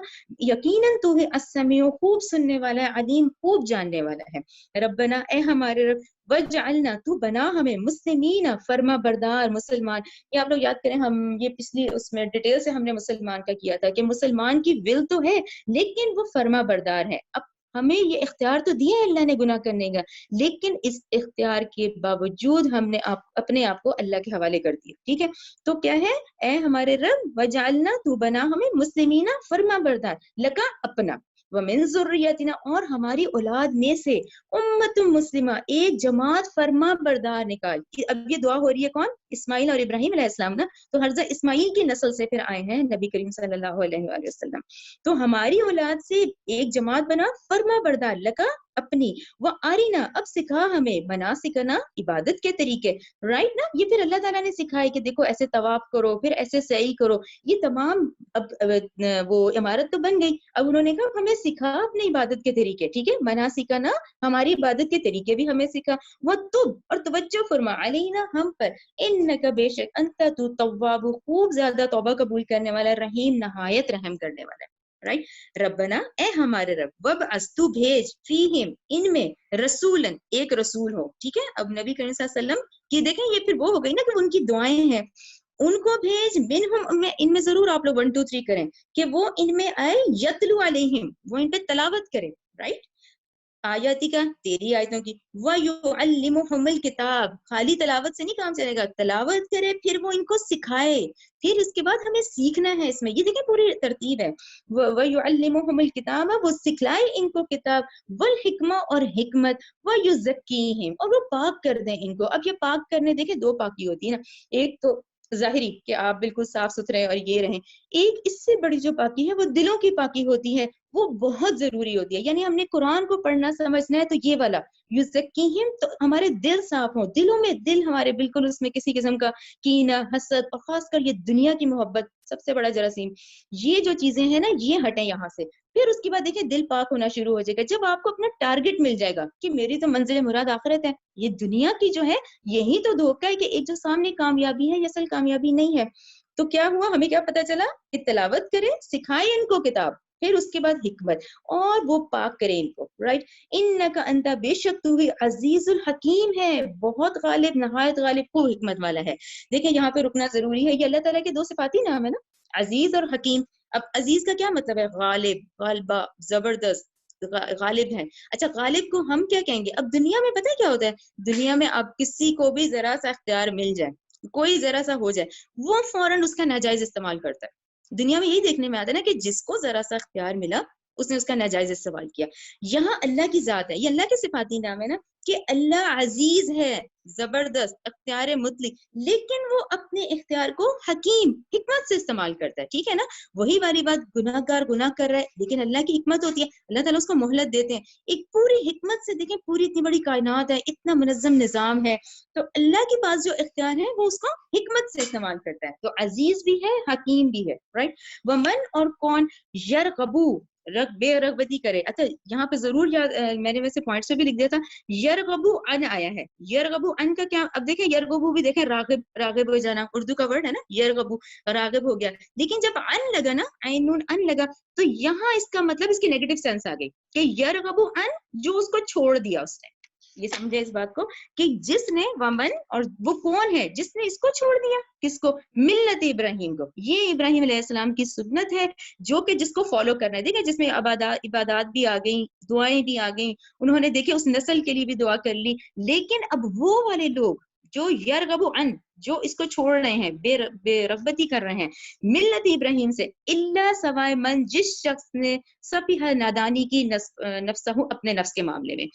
یقیناً تو ہے السمیع خوب سننے والا ہے، علیم خوب جاننے والا ہے، ربنا اے ہمارے رب وجعلنا تو بنا ہمیں مسلمین فرما بردار مسلمان، یہ آپ لوگ یاد کریں، ہم یہ پچھلی اس میں ڈیٹیل سے ہم نے مسلمان کا کیا تھا کہ مسلمان کی ول تو ہے لیکن وہ فرما بردار ہے۔ اب ہمیں یہ اختیار تو دیا ہے اللہ نے گناہ کرنے کا، لیکن اس اختیار کے باوجود ہم نے اپنے آپ کو اللہ کے حوالے کر دیا، ٹھیک ہے، تو کیا ہے اے ہمارے رب وجعلنا تو بنا ہمیں مسلمین فرما بردار لکا اپنا، ومن ذریتنا اور ہماری اولاد میں سے امت مسلمہ ایک جماعت فرما بردار نکال، اب یہ دعا ہو رہی ہے کون، اسماعیل اور ابراہیم علیہ السلام نا، تو حضرت اسماعیل کی نسل سے پھر آئے ہیں نبی کریم صلی اللہ علیہ وآلہ وسلم، تو ہماری اولاد سے ایک جماعت بنا فرما بردار لکا اپنی، وہ آرینا اب سکھا ہمیں بنا سکھنا عبادت کے طریقے، رائٹ نا، یہ پھر اللہ تعالیٰ نے سکھائے کہ دیکھو ایسے طواف کرو، پھر ایسے سعی کرو، یہ تمام اب وہ عمارت تو بن گئی، اب انہوں نے کہا ہمیں سکھا اپنی عبادت کے طریقے، ٹھیک ہے، بنا سکھنا ہماری عبادت کے طریقے بھی ہمیں سکھا، وہ تب اور توجہ فرما علینا ہم پر، انک بے شک انت تو تواب خوب زیادہ توبہ قبول کرنے والا، رحیم نہایت رحم کرنے والا ہے، رائٹ، ربنا اے ہمارے رب وبعث تو بھیج فیہم ان میں رسولن ایک رسول ہو، ٹھیک ہے، اب نبی کریم صلی اللہ علیہ وسلم کی دیکھیں یہ پھر وہ ہو گئی نا کہ ان کی دعائیں ہیں، ان کو بھیج منہم ان میں ضرور آپ لوگ 1 2 3 کریں کہ وہ ان میں آئے یتلو علیہم وہ ان پہ تلاوت کرے، رائٹ، آیاتی کا تیری آیتوں کی، وَيُعَلِّمُهُمُ الْكِتَابَ خالی تلاوت سے نہیں کام چلے گا، تلاوت کرے پھر وہ ان کو سکھائے، پھر اس کے بعد ہمیں سیکھنا ہے، اس میں یہ دیکھیں پوری ترتیب ہے، وَيُعَلِّمُهُمُ الْكِتَابَ وہ سکھلائے ان کو کتاب، والحکمہ اور حکمت، وَيُزَكِّيهِمْ اور وہ پاک کر دیں ان کو، اب یہ پاک کرنے دیکھیں 2 پاکی ہوتی ہے نا، ایک تو ظاہری کہ آپ بالکل صاف ستھرے اور یہ رہیں، ایک اس سے بڑی جو پاکی ہے وہ دلوں کی پاکی ہوتی ہے، وہ بہت ضروری ہوتی ہے، یعنی ہم نے قرآن کو پڑھنا سمجھنا ہے تو یہ والا یزکیہم، تو ہمارے دل صاف ہوں، دلوں میں دل ہمارے بالکل اس میں کسی قسم کا کینہ حسد اور خاص کر یہ دنیا کی محبت سب سے بڑا جراثیم، یہ جو چیزیں ہیں نا یہ ہٹیں یہاں سے، پھر اس کے بعد دیکھیں دل پاک ہونا شروع ہو جائے گا، جب آپ کو اپنا ٹارگٹ مل جائے گا کہ میری تو منزل مراد آخرت ہے، یہ دنیا کی جو ہے یہی تو دھوکہ ہے کہ ایک جو سامنے کامیابی ہے یہ اصل کامیابی نہیں ہے، تو کیا ہوا ہمیں کیا پتا چلا کہ تلاوت کرے سکھائے ان کو کتاب، پھر اس کے بعد حکمت اور وہ پاک کرے ان کو، رائٹ، انک انت بے شک تو ہی عزیز الحکیم ہے، بہت غالب نہایت غالب خوب حکمت والا ہے، دیکھیں یہاں پہ رکنا ضروری ہے، یہ اللہ تعالیٰ کے 2 صفاتی نام ہے نا، عزیز اور حکیم، اب عزیز کا کیا مطلب ہے، غالب، غالبہ، زبردست، غالب ہے، اچھا غالب کو ہم کیا کہیں گے، اب دنیا میں پتہ ہے کیا ہوتا ہے، دنیا میں اب کسی کو بھی ذرا سا اختیار مل جائے، کوئی ذرا سا ہو جائے، وہ فوراً اس کا ناجائز استعمال کرتا ہے، دنیا میں یہی دیکھنے میں آتا ہے نا کہ جس کو ذرا سا اختیار ملا اس نے اس کا ناجائز استعمال کیا، یہاں اللہ کی ذات ہے، یہ اللہ کے صفاتی نام ہے نا کہ اللہ عزیز ہے، زبردست، اختیار مطلق، لیکن وہ اپنے اختیار کو حکیم حکمت سے استعمال کرتا ہے، ٹھیک ہے نا، وہی والی بات گناہ گار گناہ کر رہا ہے لیکن اللہ کی حکمت ہوتی ہے، اللہ تعالیٰ اس کو مہلت دیتے ہیں، ایک پوری حکمت سے، دیکھیں پوری اتنی بڑی کائنات ہے، اتنا منظم نظام ہے، تو اللہ کے پاس جو اختیار ہے وہ اس کو حکمت سے استعمال کرتا ہے، تو عزیز بھی ہے حکیم بھی ہے، رائٹ، ومن اور کون یرغبو بے رغبتی کرے، اچھا یہاں پہ ضرور میں نے ویسے پوائنٹس سے بھی لکھ دیا تھا، یرغبو ان آیا ہے، یرغبو ان کا کیا، اب دیکھیں یرغبو بھی دیکھیں راغب ہو جانا، اردو کا ورڈ ہے نا یرغبو، راغب ہو گیا، لیکن جب ان لگا نا عین نون ان لگا تو یہاں اس کا مطلب اس کی نیگیٹو سینس آ گئی کہ یرغبو ان جو اس کو چھوڑ دیا اس نے، یہ سمجھے اس بات کو کہ جس نے ومن اور وہ کون ہے جس نے اس کو چھوڑ دیا، کس کو، ملت ابراہیم کو، یہ ابراہیم علیہ السلام کی سنت ہے جو کہ جس کو فالو کرنا ہے، دیکھیں جس میں عبادات بھی آ گئیں، دعائیں بھی آ گئیں، انہوں نے دیکھے اس نسل کے لیے بھی دعا کر لی، لیکن اب وہ والے لوگ جو یرغب عن جو اس کو چھوڑ رہے ہیں، بے رغبتی کر رہے ہیں، ملت ابراہیم سے، الا سوائے من جس شخص نے سفیہ نادانی کی نفسہ اپنے نفس کے معاملے میں،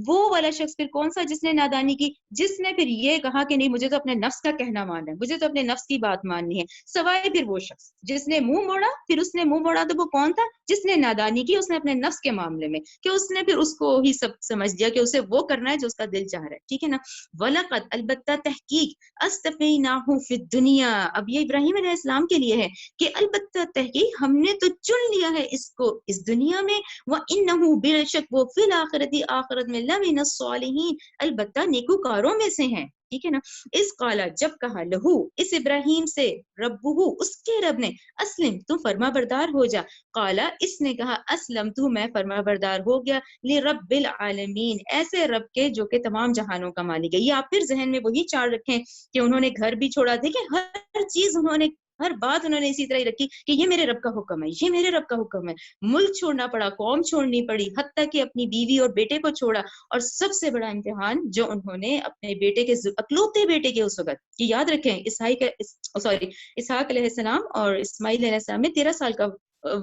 وہ والا شخص پھر کون سا جس نے نادانی کی، جس نے پھر یہ کہا کہ نہیں مجھے تو اپنے نفس کا کہنا ماننا ہے، مجھے تو اپنے نفس کی بات ماننی ہے، سوائے پھر وہ شخص جس نے منہ موڑا، پھر اس نے منہ موڑا تو وہ کون تھا، جس نے نادانی کی، اس نے اپنے نفس کے معاملے میں، کہ اس نے پھر اس کو ہی سب سمجھ لیا کہ اسے وہ کرنا ہے جو اس کا دل چاہ رہا ہے، ٹھیک ہے نا. وَلَقَدْ البتہ تحقیق اصطفیناہ فی الدنیا، اب یہ ابراہیم علیہ السلام کے لیے ہے کہ البتہ تحقیق ہم نے تو چن لیا ہے اس کو اس دنیا میں، وَإِنَّهُ بے شک وہ فی الآخرتی آخرت میں لمن الصالحین البتہ نیکوکاروں میں سے ہیں، ٹھیک ہے نا. اس قالا جب کہا لہو اس ابراہیم سے ربہ اس کے رب نے اسلم تو فرما بردار ہو جا، قالا اس نے کہا اسلم تو میں فرما بردار ہو گیا لرب العالمین ایسے رب کے جو کہ تمام جہانوں کا مالک ہے. یہ آپ پھر ذہن میں وہی چار رکھیں کہ انہوں نے گھر بھی چھوڑا، دیکھیں ہر چیز انہوں نے ہر بات انہوں نے اسی طرح ہی رکھی کہ یہ میرے رب کا حکم ہے، یہ میرے رب کا حکم ہے. ملک چھوڑنا پڑا، قوم چھوڑنی پڑی، حتیٰ کہ اپنی بیوی اور بیٹے کو چھوڑا، اور سب سے بڑا امتحان جو انہوں نے اپنے بیٹے کے اکلوتے بیٹے کے اس وقت، یہ یاد رکھیں اسحاق علیہ السلام اور اسماعیل علیہ السلام میں 13 سال کا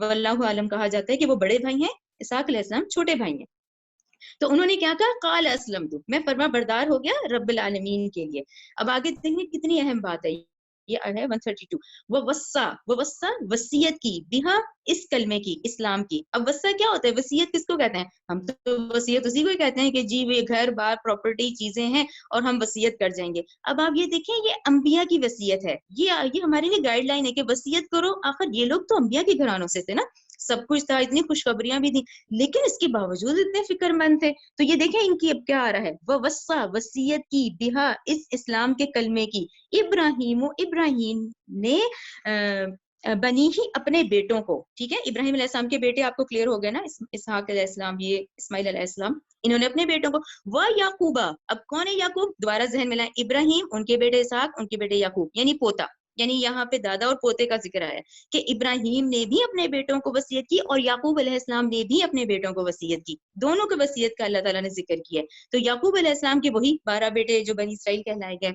واللہ عالم کہا جاتا ہے کہ وہ بڑے بھائی ہیں، اسحاق علیہ السلام چھوٹے بھائی ہیں. تو انہوں نے کیا کہا، قال اسلمت میں فرما بردار ہو گیا رب العالمین کے لیے. اب آگے دیکھیں کتنی اہم بات ہے، یہ ہے 132 ووصا وصیت کی بہا اس کلمے کی اسلام کی. اب وصا کیا ہوتا ہے، وصیت کس کو کہتے ہیں، ہم تو وصیت اسی کو ہی کہتے ہیں کہ جی وہ گھر بار پراپرٹی چیزیں ہیں اور ہم وصیت کر جائیں گے. اب آپ یہ دیکھیں یہ انبیاء کی وصیت ہے، یہ ہمارے لیے گائیڈ لائن ہے کہ وصیت کرو. آخر یہ لوگ تو انبیاء کے گھرانوں سے تھے نا، سب کچھ تھا، اتنی خوشخبریاں بھی تھیں، لیکن اس کے باوجود اتنے فکر مند تھے. تو یہ دیکھیں ان کی اب کیا آ رہا ہے، وہ وصا وصیت کی بہا اس اسلام کے کلمے کی ابراہیم نے بنی ہی اپنے بیٹوں کو، ٹھیک ہے. ابراہیم علیہ السلام کے بیٹے آپ کو کلیئر ہو گیا نا، اسحاق علیہ السلام، یہ اسماعیل علیہ السلام، انہوں نے اپنے بیٹوں کو وہ یعقوبہ. اب کون ہے یعقوب، دوبارہ ذہن میں لائیں، ابراہیم ان کے بیٹے اسحاق ان کے بیٹے یعقوب یعنی پوتا، یعنی یہاں پہ دادا اور پوتے کا ذکر آیا کہ ابراہیم نے بھی اپنے بیٹوں کو وصیت کی اور یعقوب علیہ السلام نے بھی اپنے بیٹوں کو وصیت کی، دونوں کو وصیت کا اللہ تعالیٰ نے ذکر کیا ہے. تو یعقوب علیہ السلام کے وہی 12 بیٹے جو بنی اسرائیل کہلائے گئے.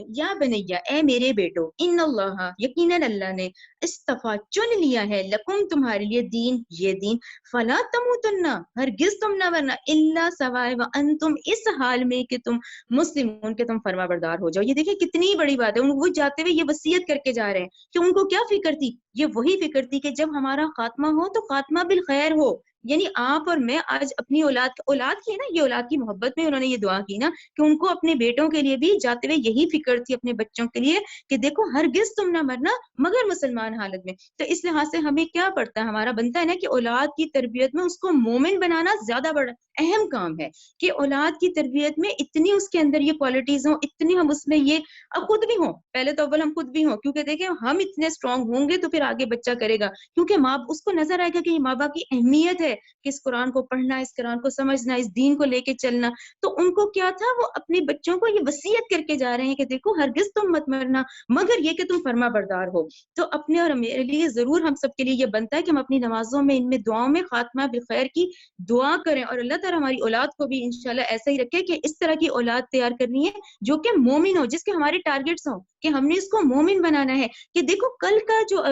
یا بنیا اے میرے بیٹو، ان اللہ یقیناً اللہ نے استفا چن لیا ہے لکم تمہارے لیے دین یہ دین، فلا تموتن ہرگز تم نہ ورنہ الا سوائے وانتم اس حال میں کہ تم مسلمون کے تم فرما بردار ہو جاؤ. یہ دیکھیں کتنی بڑی بات ہے، وہ جاتے ہوئے یہ وصیت کر کے جا رہے ہیں کہ ان کو کیا فکر تھی، یہ وہی فکر تھی کہ جب ہمارا خاتمہ ہو تو خاتمہ بالخیر ہو. یعنی آپ اور میں آج اپنی اولاد کی ہے نا، یہ اولاد کی محبت میں انہوں نے یہ دعا کی نا کہ ان کو اپنے بیٹوں کے لیے بھی جاتے ہوئے یہی فکر تھی، اپنے بچوں کے لیے کہ دیکھو ہرگز تم نہ مرنا مگر مسلمان حالت میں. تو اس لحاظ سے ہمیں کیا پڑتا ہے، ہمارا بنتا ہے نا کہ اولاد کی تربیت میں اس کو مومن بنانا زیادہ بڑا اہم کام ہے، کہ اولاد کی تربیت میں اتنی اس کے اندر یہ کوالٹیز ہوں، اتنی ہم اس میں یہ اب خود بھی ہوں، پہلے تو اول ہم خود بھی ہوں، کیونکہ دیکھیں ہم اتنے اسٹرانگ ہوں گے تو پھر آگے بچہ کرے گا، کیونکہ ماں اس کو نظر آئے گا کہ یہ ماں باپ کی اہمیت ہے کہ اس قرآن کو پڑھنا، اس قرآن کو سمجھنا، اس دین کو لے کے چلنا. تو ان کو کیا تھا، وہ اپنے بچوں کو یہ وصیت کر کے جا رہے ہیں کہ دیکھو ہرگز تم مت مرنا مگر یہ کہ تم فرما بردار ہو. تو اپنے اور میرے لیے ضرور ہم سب کے لیے یہ بنتا ہے کہ ہم اپنی نمازوں میں ان میں دعاؤں میں خاتمہ بالخیر کی دعا کریں، اور اللہ تعالیٰ ہماری اولاد کو بھی انشاءاللہ ایسا ہی رکھے کہ اس طرح کی اولاد تیار کرنی ہے جو کہ مومن ہو، جس کے ہمارے ٹارگٹس ہوں کہ ہم نے اس کو مومن بنانا ہے کہ دیکھو کل کا جو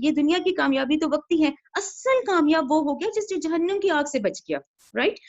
یہ دنیا کی کامیابی تو وقتی ہے، اصل کامیاب وہ ہو گیا جس نے جہنم کی آگ سے بچ گیا، رائٹ.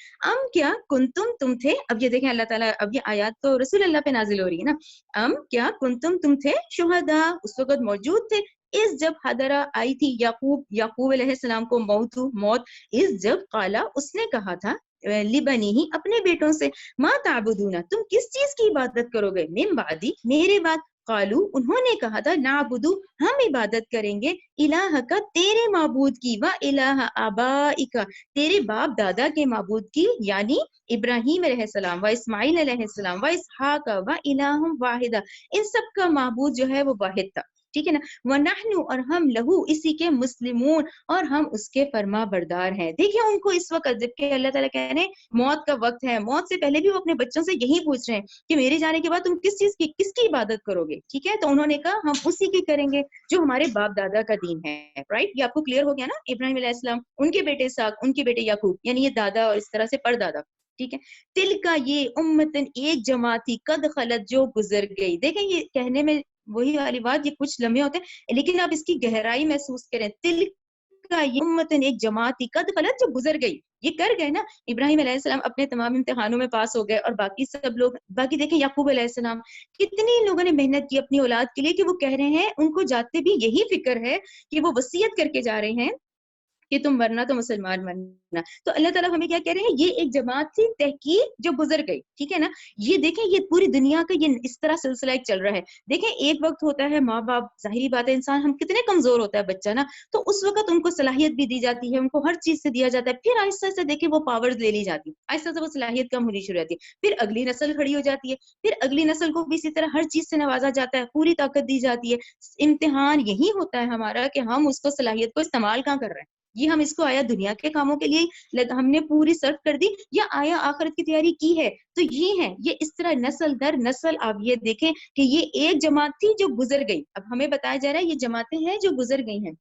کیا کنتم تم تھے، اب یہ دیکھیں اللہ تعالیٰ، اب یہ آیات تو رسول اللہ پہ نازل ہو رہی ہے نا، کیا کنتم تم تھے شہداء اس وقت موجود تھے، اس جب حضرہ آئی تھی یعقوب علیہ السلام کو موت، اس جب قالا اس نے کہا تھا لبنی ہی اپنے بیٹوں سے، ما تعبدون تم کس چیز کی عبادت کرو گے، من بعدی میرے بعد، قالو انہوں نے کہا تھا نعبدو ہم عبادت کریں گے، الہ کا تیرے معبود کی، و الہ آبائک تیرے باپ دادا کے معبود کی، یعنی ابراہیم علیہ السلام و اسماعیل علیہ السلام و اسحاق و الہ واحدہ، ان سب کا معبود جو ہے وہ واحد تھا، ٹھیک ہے نا. وَنَحْنُ اور ہم لہو اسی کے مسلمون اور ہم اس کے فرما بردار ہیں. دیکھیں ان کو اس وقت جبکہ اللہ تعالیٰ کہہ رہے ہیں موت کا وقت ہے، موت سے پہلے بھی وہ اپنے بچوں سے یہی پوچھ رہے ہیں کہ میرے جانے کے بعد تم کس چیز کی کس کی عبادت کرو گے، ٹھیک ہے. تو انہوں نے کہا ہم اسی کی کریں گے جو ہمارے باپ دادا کا دین ہے، رائٹ. یہ آپ کو کلیئر ہو گیا نا، ابراہیم علیہ السلام ان کے بیٹے اسحاق ان کے بیٹے یعقوب، یعنی یہ دادا اور اس طرح سے پردادا، ٹھیک ہے. تل کا یہ امتن ایک جماعت تھی قد خلت جو گزر گئی. دیکھیں یہ کہنے میں وہی والی بات، یہ کچھ لمحے ہوتے ہیں لیکن آپ اس کی گہرائی محسوس کریں. تل کا یہ امتن ایک جماعت تھی قد خلت جو گزر گئی. یہ کر گئے نا ابراہیم علیہ السلام اپنے تمام امتحانوں میں پاس ہو گئے اور باقی سب لوگ. باقی دیکھیں یعقوب علیہ السلام کتنی لوگوں نے محنت کی اپنی اولاد کے لیے کہ وہ کہہ رہے ہیں ان کو جاتے بھی یہی فکر ہے کہ وہ وصیت کر کے جا رہے ہیں کہ تم ورنہ تو مسلمان بننا. تو اللہ تعالیٰ ہمیں کیا کہہ رہے ہیں، یہ ایک جماعت تھی تحقیق جو گزر گئی. ٹھیک ہے نا. یہ دیکھیں یہ پوری دنیا کا یہ اس طرح سلسلہ ایک چل رہا ہے. دیکھیں ایک وقت ہوتا ہے ماں باپ، ظاہری بات ہے انسان ہم کتنے کمزور ہوتا ہے بچہ نا، تو اس وقت ان کو صلاحیت بھی دی جاتی ہے، ان کو ہر چیز سے دیا جاتا ہے. پھر آہستہ آہستہ دیکھیں وہ پاورز لے لی جاتی ہے، آہستہ آہستہ وہ صلاحیت کم ہونی شروع ہوتی ہے. پھر اگلی نسل کھڑی ہو جاتی ہے، پھر اگلی نسل کو بھی اسی طرح ہر چیز سے نوازا جاتا ہے، پوری طاقت دی جاتی ہے. امتحان یہی ہوتا ہے ہمارا کہ ہم اس کو صلاحیت کو استعمال کہاں کر رہے ہیں. یہ ہم اس کو آیا دنیا کے کاموں کے لیے ہم نے پوری صرف کر دی یا آیا آخرت کی تیاری کی ہے. تو یہ ہے، یہ اس طرح نسل در نسل آپ یہ دیکھیں کہ یہ ایک جماعت تھی جو گزر گئی. اب ہمیں بتایا جا رہا ہے یہ جماعتیں ہیں جو گزر گئی ہیں.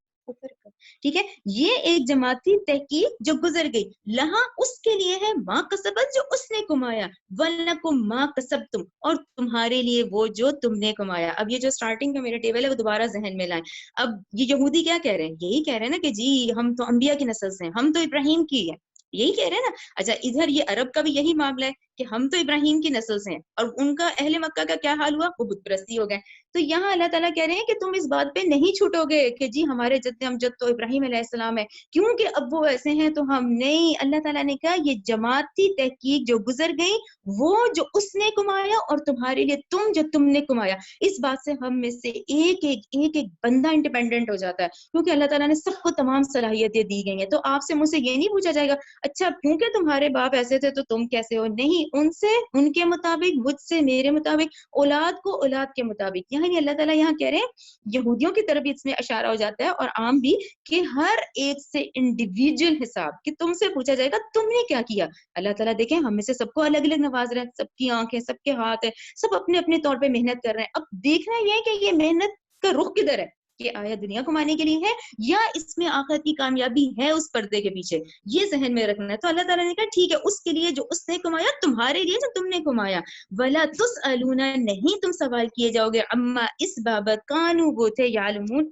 ٹھیک ہے. یہ ایک جماعت تھی تحقیق جو گزر گئی. لہا اس کے لیے ہے ماں کسبت جو اس نے کمایا، ولکم ماں کسبتم اور تمہارے لیے وہ جو تم نے کمایا. اب یہ جو سٹارٹنگ کا میرا ٹیبل ہے وہ دوبارہ ذہن میں لائیں. اب یہ یہودی کیا کہہ رہے ہیں، یہی کہہ رہے ہیں نا کہ جی ہم تو انبیاء کی نسل سے ہیں، ہم تو ابراہیم کی ہے، یہی کہہ رہے ہیں نا. اچھا ادھر یہ عرب کا بھی یہی معاملہ ہے کہ ہم تو ابراہیم کی نسل سے ہیں، اور ان کا اہل مکہ کا کیا حال ہوا، وہ بت پرستی ہو گئے. تو یہاں اللہ تعالیٰ کہہ رہے ہیں کہ تم اس بات پہ نہیں چھوٹو گے کہ جی ہمارے جد امجد تو ابراہیم علیہ السلام ہے کیونکہ اب وہ ایسے ہیں تو ہم نہیں. اللہ تعالیٰ نے کہا یہ جماعت تھی تحقیق جو گزر گئی، وہ جو اس نے کمایا اور تمہارے لیے تم جو تم نے کمایا. اس بات سے ہم میں سے ایک ایک بندہ انڈیپینڈنٹ ہو جاتا ہے کیونکہ اللہ تعالیٰ نے سب کو تمام صلاحیتیں دی گئی ہیں. تو آپ سے مجھ سے یہ نہیں پوچھا جائے گا اچھا کیونکہ تمہارے باپ ایسے تھے تو تم کیسے ہو. نہیں، ان سے ان کے مطابق، مجھ سے میرے مطابق، اولاد کو اولاد کے مطابق. یعنی اللہ تعالیٰ یہاں کہہ رہے ہیں یہودیوں کی طرف اس میں اشارہ ہو جاتا ہے اور عام بھی کہ ہر ایک سے انڈیویجول حساب کہ تم سے پوچھا جائے گا تم نے کیا کیا. اللہ تعالیٰ دیکھیں ہم میں سے سب کو الگ الگ نواز رہے ہیں، سب کی آنکھیں، سب کے ہاتھ ہیں، سب اپنے اپنے طور پہ محنت کر رہے ہیں. اب دیکھنا یہ ہے کہ یہ محنت کا رخ کدھر ہے، کہ آیا دنیا کمانے کے لیے ہے یا اس میں آخرت کی کامیابی ہے اس پردے کے پیچھے. یہ ذہن میں رکھنا ہے. تو اللہ تعالیٰ نے کہا ٹھیک ہے اس کے لیے جو اس نے کمایا، تمہارے لیے جو تم نے کمایا. ولا تسألون نہیں تم سوال کیے جاؤ گے، اما اس بابت کانوا وہ تھے یعلمون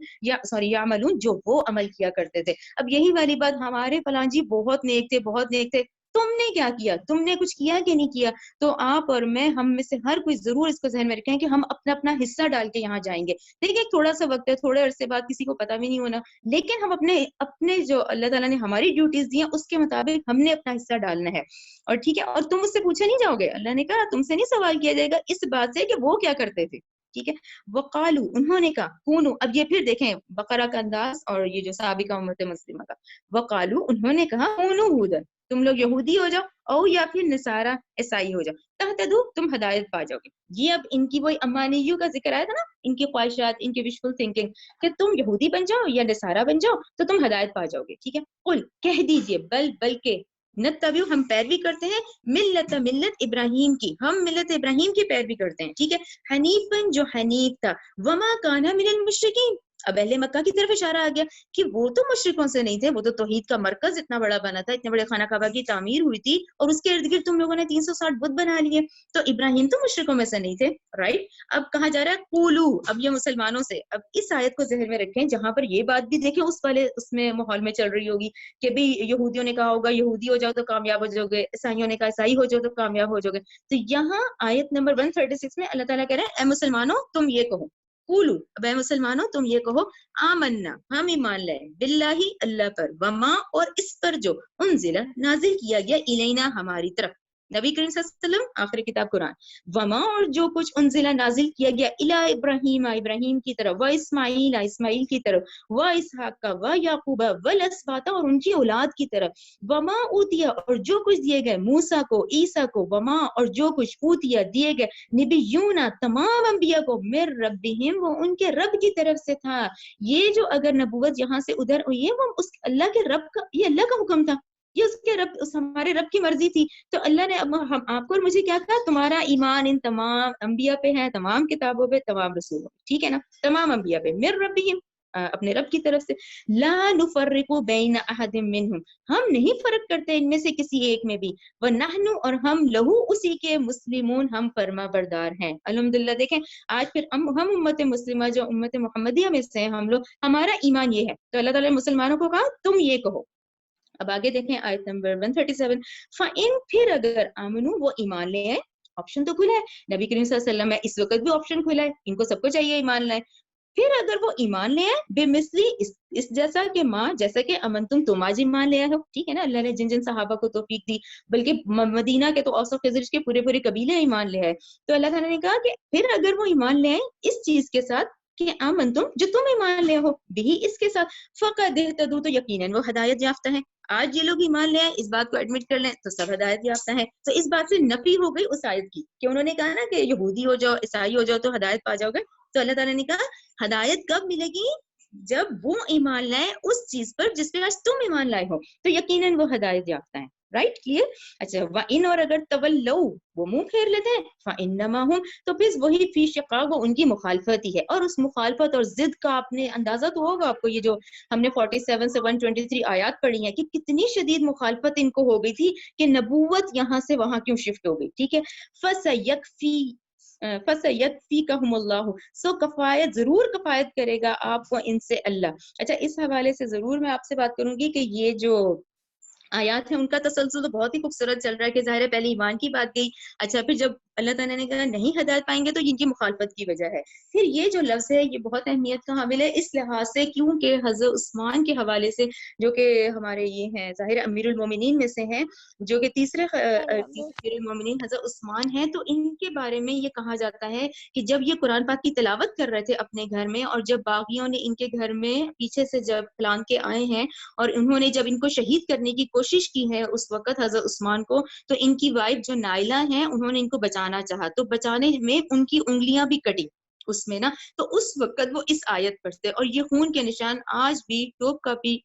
یعملون جو وہ عمل کیا کرتے تھے. اب یہی والی بات ہمارے فلاں جی بہت نیک تھے، بہت نیک تھے، تم نے کیا کیا، تم نے کچھ کیا کہ نہیں کیا. تو آپ اور میں، ہم میں سے ہر کوئی ضرور اس کو ذہن میں رکھیں کہ ہم اپنا اپنا حصہ ڈال کے یہاں جائیں گے. دیکھیں تھوڑا سا وقت ہے، تھوڑے عرصے بعد کسی کو پتہ بھی نہیں ہونا، لیکن ہم اپنے جو اللہ تعالیٰ نے ہماری ڈیوٹیز دی ہیں اس کے مطابق ہم نے اپنا حصہ ڈالنا ہے. اور ٹھیک ہے، اور تم اس سے پوچھے نہیں جاؤ گے. اللہ نے کہا تم سے نہیں سوال کیا جائے گا اس بات سے کہ وہ کیا کرتے تھے. ٹھیک ہے. وقالو انہوں نے کہا کونو. اب یہ پھر دیکھیں بقرہ کا انداز اور یہ جو سابقہ امت مسلمہ کا. وقالو انہوں نے کہا کونو ہودن تم لوگ یہودی ہو جاؤ، او یا پھر نصارہ عیسائی ہو جاؤ، تہتدو تم ہدایت پا جاؤ گے. یہ اب ان کی وہی امانیوں کا ذکر آیا تھا نا، ان کی خواہشات، ان کی وشفل تھنکنگ کہ تم یہودی بن جاؤ یا نصارہ بن جاؤ تو تم ہدایت پا جاؤ گے. ٹھیک ہے. قل کہہ دیجئے بلکہ نتبع ہم پیروی کرتے ہیں ملت ابراہیم کی، ہم ملت ابراہیم کی پیروی کرتے ہیں. ٹھیک ہے. حنیفاً جو حنیف تھا، وما کان من المشرکین. اب اہل مکہ کی طرف اشارہ آ گیا کہ وہ تو مشرکوں سے نہیں تھے، وہ تو توحید کا مرکز اتنا بڑا بنا تھا، اتنے بڑے خانہ کعبہ کی تعمیر ہوئی تھی اور اس کے ارد گرد تم لوگوں نے 360 بت بنا لیے. تو ابراہیم تو مشرکوں میں سے نہیں تھے. رائٹ. اب کہا جا رہا ہے قولو، اب یہ مسلمانوں سے. اب اس آیت کو ذہن میں رکھیں جہاں پر یہ بات بھی دیکھیں اس میں ماحول میں چل رہی ہوگی کہ بھی یہودیوں نے کہا ہوگا یہودی ہو جاؤ تو کامیاب ہو جاؤ گے، عیسائیوں نے کہا عیسائی ہو جاؤ تو کامیاب ہو جاؤ گے. تو یہاں آیت نمبر 136 میں اللہ تعالیٰ کہہ رہے ہیں اے مسلمانوں تم یہ کہو، قولو اب اے مسلمانوں تم یہ کہو، آمنا ہم ایمان لائے، باللہ اللہ پر، وما اور اس پر جو انزل نازل کیا گیا الینا ہماری طرف، نبی کریم صلی اللہ علیہ وسلم آخری کتاب قرآن، وما اور جو کچھ انزل نازل کیا گیا الی ابراہیم ابراہیم کی طرف، و اسماعیل اسماعیل کی طرف، و اسحاق و یعقوب والاسباط اور ان کی اولاد کی طرف، وما اوتیا اور جو کچھ دیے گئے موسیٰ کو عیسیٰ کو، وما اور جو کچھ اوتیا دیے گئے نبیون تمام انبیاء کو، من ربہم وہ ان کے رب کی طرف سے تھا. یہ جو اگر نبوت یہاں سے ادھر ہوئی ہے وہ اس اللہ کے رب کا، یہ اللہ کا حکم تھا، یہ اس کے رب، اس ہمارے رب کی مرضی تھی. تو اللہ نے آپ کو اور مجھے کیا کہا، تمہارا ایمان ان تمام انبیاء پہ ہے، تمام کتابوں پہ، تمام رسولوں پہ. ٹھیک ہے نا، تمام انبیاء پہ، من ربہم اپنے رب کی طرف سے. لا نفرق بین احد منہم, ہم نہیں فرق کرتے ان میں سے کسی ایک میں بھی. ونحن, اور ہم لہو اسی کے مسلمون, ہم فرما بردار ہیں. الحمدللہ. دیکھیں آج پھر ہم امت مسلمہ جو امت محمدیہ میں سے ہیں ہم لوگ, ہمارا ایمان یہ ہے. تو اللہ تعالیٰ نے مسلمانوں کو کہا تم یہ کہو. اب آگے دیکھیں آیت نمبر 137. فَإِن, پھر اگر آمنو, وہ ایمان لے آئے. آپشن تو کھلا ہے, نبی کریم صلی اللہ علیہ وسلم ہے, اس وقت بھی آپشن کھلا ہے, ان کو سب کو چاہیے ایمان لائے. پھر اگر وہ ایمان لے آئے بے مثلی, اس جیسا کہ ماں, جیسا کہ تم آج ایمان لے آئے ہو. ٹھیک ہے نا, اللہ نے جن جن صحابہ کو توفیق دی, بلکہ مدینہ کے تو اوس و خزرج کے پورے پورے قبیلے ایمان لے آئے. تو اللہ تعالیٰ نے کہا کہ پھر اگر وہ ایمان لے آئے اس چیز کے ساتھ کہ آمنتم, جو تم ایمان لے ہو, بھی اس کے ساتھ, فقد اہتدوا, تو یقیناً وہ ہدایت یافتہ ہیں. آج یہ لوگ ایمان لے آئے, اس بات کو ایڈمٹ کر لیں تو سب ہدایت یافتہ ہیں. تو اس بات سے نفی ہو گئی اس آیت کی کہ انہوں نے کہا نا کہ یہودی ہو جاؤ, عیسائی ہو جاؤ تو ہدایت پا جاؤ گے. تو اللہ تعالیٰ نے کہا ہدایت کب ملے گی؟ جب وہ ایمان لائے اس چیز پر جس پہ آج تم ایمان لائے ہو, تو یقیناً وہ ہدایت یافتہ ہیں. Right, clear. اچھا, وَإِنْ, اور اگر تولوا, وہ منہ پھیر لیتے ہیں, فَإِنَّمَا هُمْ, تو پھر وہی فی شقاق, وہ ان کی مخالفت ہی ہے. اور اس مخالفت اور ضد کا آپ نے اندازہ تو ہوگا آپ کو, یہ جو ہم نے 47 سے 123 آیات پڑھی ہیں کہ کتنی شدید مخالفت ان کو ہو گئی تھی کہ نبوت یہاں سے وہاں کیوں شفٹ ہو گئی. ٹھیک ہے. فَسَيَكْفِيكَهُمُ اللَّهُ, سو کفایت, ضرور کفایت کرے گا آپ کو ان سے اللہ. اچھا, اس حوالے سے ضرور میں آپ سے بات کروں گی کہ یہ جو آیات ہیں ان کا تسلسل تو بہت ہی خوبصورت چل رہا ہے کہ ظاہر ہے پہلے ایمان کی بات گئی. اچھا, پھر جب اللہ تعالیٰ نے کہا نہیں ہدایت پائیں گے تو ان کی مخالفت کی وجہ ہے. پھر یہ جو لفظ ہے یہ بہت اہمیت کا حامل ہے اس لحاظ سے کیونکہ حضرت عثمان کے حوالے سے, جو کہ ہمارے یہ ہیں ظاہر امیر المومنین میں سے ہیں, جو کہ تیسرے امیر المومنین حضرت عثمان ہیں, تو ان کے بارے میں یہ کہا جاتا ہے کہ جب یہ قرآن پاک کی تلاوت کر رہے تھے اپنے گھر میں, اور جب باغیوں نے ان کے گھر میں پیچھے سے جب پلان کے آئے ہیں اور انہوں نے جب ان کو شہید کرنے کی کوشش کی ہے اس وقت حضرت عثمان کو, تو ان کی وائف جو نائلہ ہیں انہوں نے ان کو بچانا چاہا, تو بچانے میں ان کی انگلیاں بھی کٹی اس میں نا. تو اس وقت وہ اس آیت پڑھتے, اور یہ خون کے نشان آج بھی ٹوپ کاپی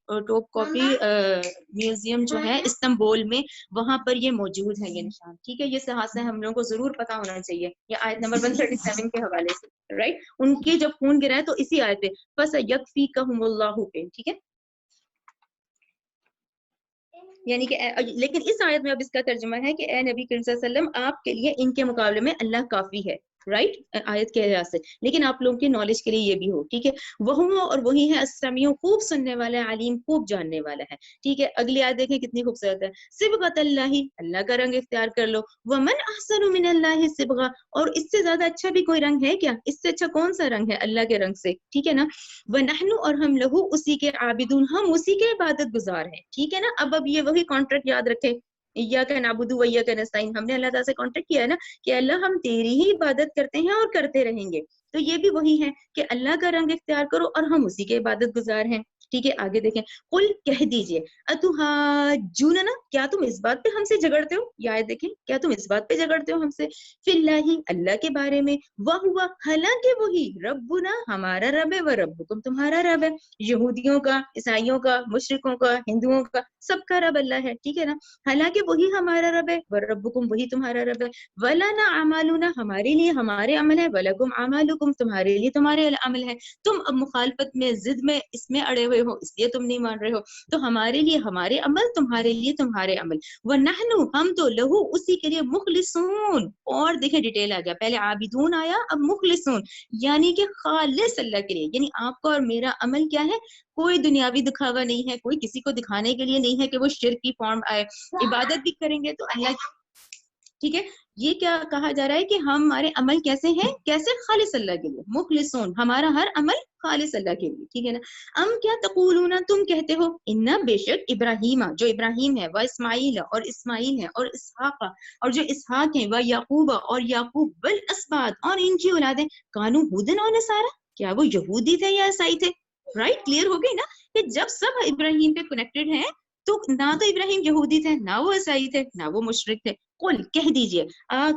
میوزیم جو ہے استنبول میں, وہاں پر یہ موجود ہے یہ نشان. ٹھیک ہے, یہ لحاظ سے ہم لوگوں کو ضرور پتا ہونا چاہیے. یہ آیت نمبر 137 کے حوالے سے, رائٹ, ان کے جب خون گرا ہے تو اسی آیت پہ فَسَيَكْفِيكَهُمُ اللَّهُ پہ. ٹھیک ہے, یعنی کہ لیکن اس آیت میں اب اس کا ترجمہ ہے کہ اے نبی کریم صلی اللہ علیہ وسلم, آپ کے لیے ان کے مقابلے میں اللہ کافی ہے. رائٹ, آیت کے لحاظ سے. لیکن آپ لوگوں کی نالج کے لیے یہ بھی ہو. ٹھیک ہے, وہ اور وہی ہے السمیع, خوب سننے والا ہے, علیم, خوب جاننے والا ہے. ٹھیک ہے, اگلی آیت دیکھیں کتنی خوبصورت ہے. صبغۃ اللہ, اللہ کا رنگ اختیار کر لو. ومن احسن من اللہ صبغہ, اور اس سے زیادہ اچھا بھی کوئی رنگ ہے کیا؟ اس سے اچھا کون سا رنگ ہے اللہ کے رنگ سے. ٹھیک ہے نا. ونحن, اور ہم لہو اسی کے عابدون, ہم اسی کے عبادت گزار ہیں. ٹھیک ہے نا. اب یہ وہی کانٹریکٹ یاد رکھے, ایاک نعبد و ایاک نستعین, ہم نے اللہ تعالیٰ سے کانٹریکٹ کیا ہے نا کہ اللہ ہم تیری ہی عبادت کرتے ہیں اور کرتے رہیں گے. تو یہ بھی وہی ہے کہ اللہ کا رنگ اختیار کرو اور ہم اسی کے عبادت گزار ہیں. ٹھیک ہے, آگے دیکھیں. قل, کہہ دیجئے, اتحاجوننا, کیا تم اس بات پہ ہم سے جھگڑتے ہو. یہ آیت دیکھیں, کیا تم اس بات پہ جھگڑتے ہو ہم سے, فی اللہ, اللہ کے بارے میں, وہو, حالانکہ وہی, ربنا, ہمارا رب ہے, وربکم, تمہارا رب ہے. یہودیوں کا, عیسائیوں کا, مشرکوں کا, ہندوؤں کا, سب کا رب اللہ ہے. ٹھیک ہے نا. حالانکہ وہی ہمارا رب ہے, وربکم, وہی تمہارا رب ہے. ولنا اعمالنا, ہمارے لیے ہمارے عمل ہے, ولکم اعمالکم, تمہارے لیے تمہارے عمل ہے. تم اب مخالفت میں, ضد میں, اس میں اڑے ہوئے ہو, اس لیے تم نہیں مان رہے ہو. تو ہمارے لیے ہمارے عمل, تمہارے لیے تمہارے عمل. وَنَحْنُ, ہم تو, لہو, اسی کے لیے, مخلصون, اور دیکھیں ڈیٹیل آ گیا, پہلے عابدون آیا, اب مخلصون, یعنی کہ خالص اللہ کے لیے. یعنی آپ کا اور میرا عمل کیا ہے, کوئی دنیاوی دکھاوا نہیں ہے, کوئی کسی کو دکھانے کے لیے نہیں ہے کہ وہ شرک کی فارم آئے. عبادت بھی کریں گے تو اللہ کی. ٹھیک ہے, یہ کیا کہا جا رہا ہے کہ ہمارے عمل کیسے ہیں, کیسے, خالص اللہ کے لیے, مخلصون, ہمارا ہر عمل خالص اللہ کے لیے. ٹھیک ہے نا. کیا تقولون, تم کہتے ہو, ان, بے شک, ابراہیم, جو ابراہیم ہے, و اسماعیل, اور اسماعیل ہے, اور اسحاق, اور جو اسحاق ہیں, و یعقوب, اور یعقوب, والاسباط, اور ان کی اولادیں, کانوا ہودن و نصارا, کیا وہ یہودی تھے یا عیسائی تھے. رائٹ, کلیئر ہو گئی نا کہ جب سب ابراہیم پہ کنیکٹڈ ہیں تو نہ تو ابراہیم یہودی تھے, نہ وہ عیسائی تھے, نہ وہ مشرک تھے. قل کہہ دیجئے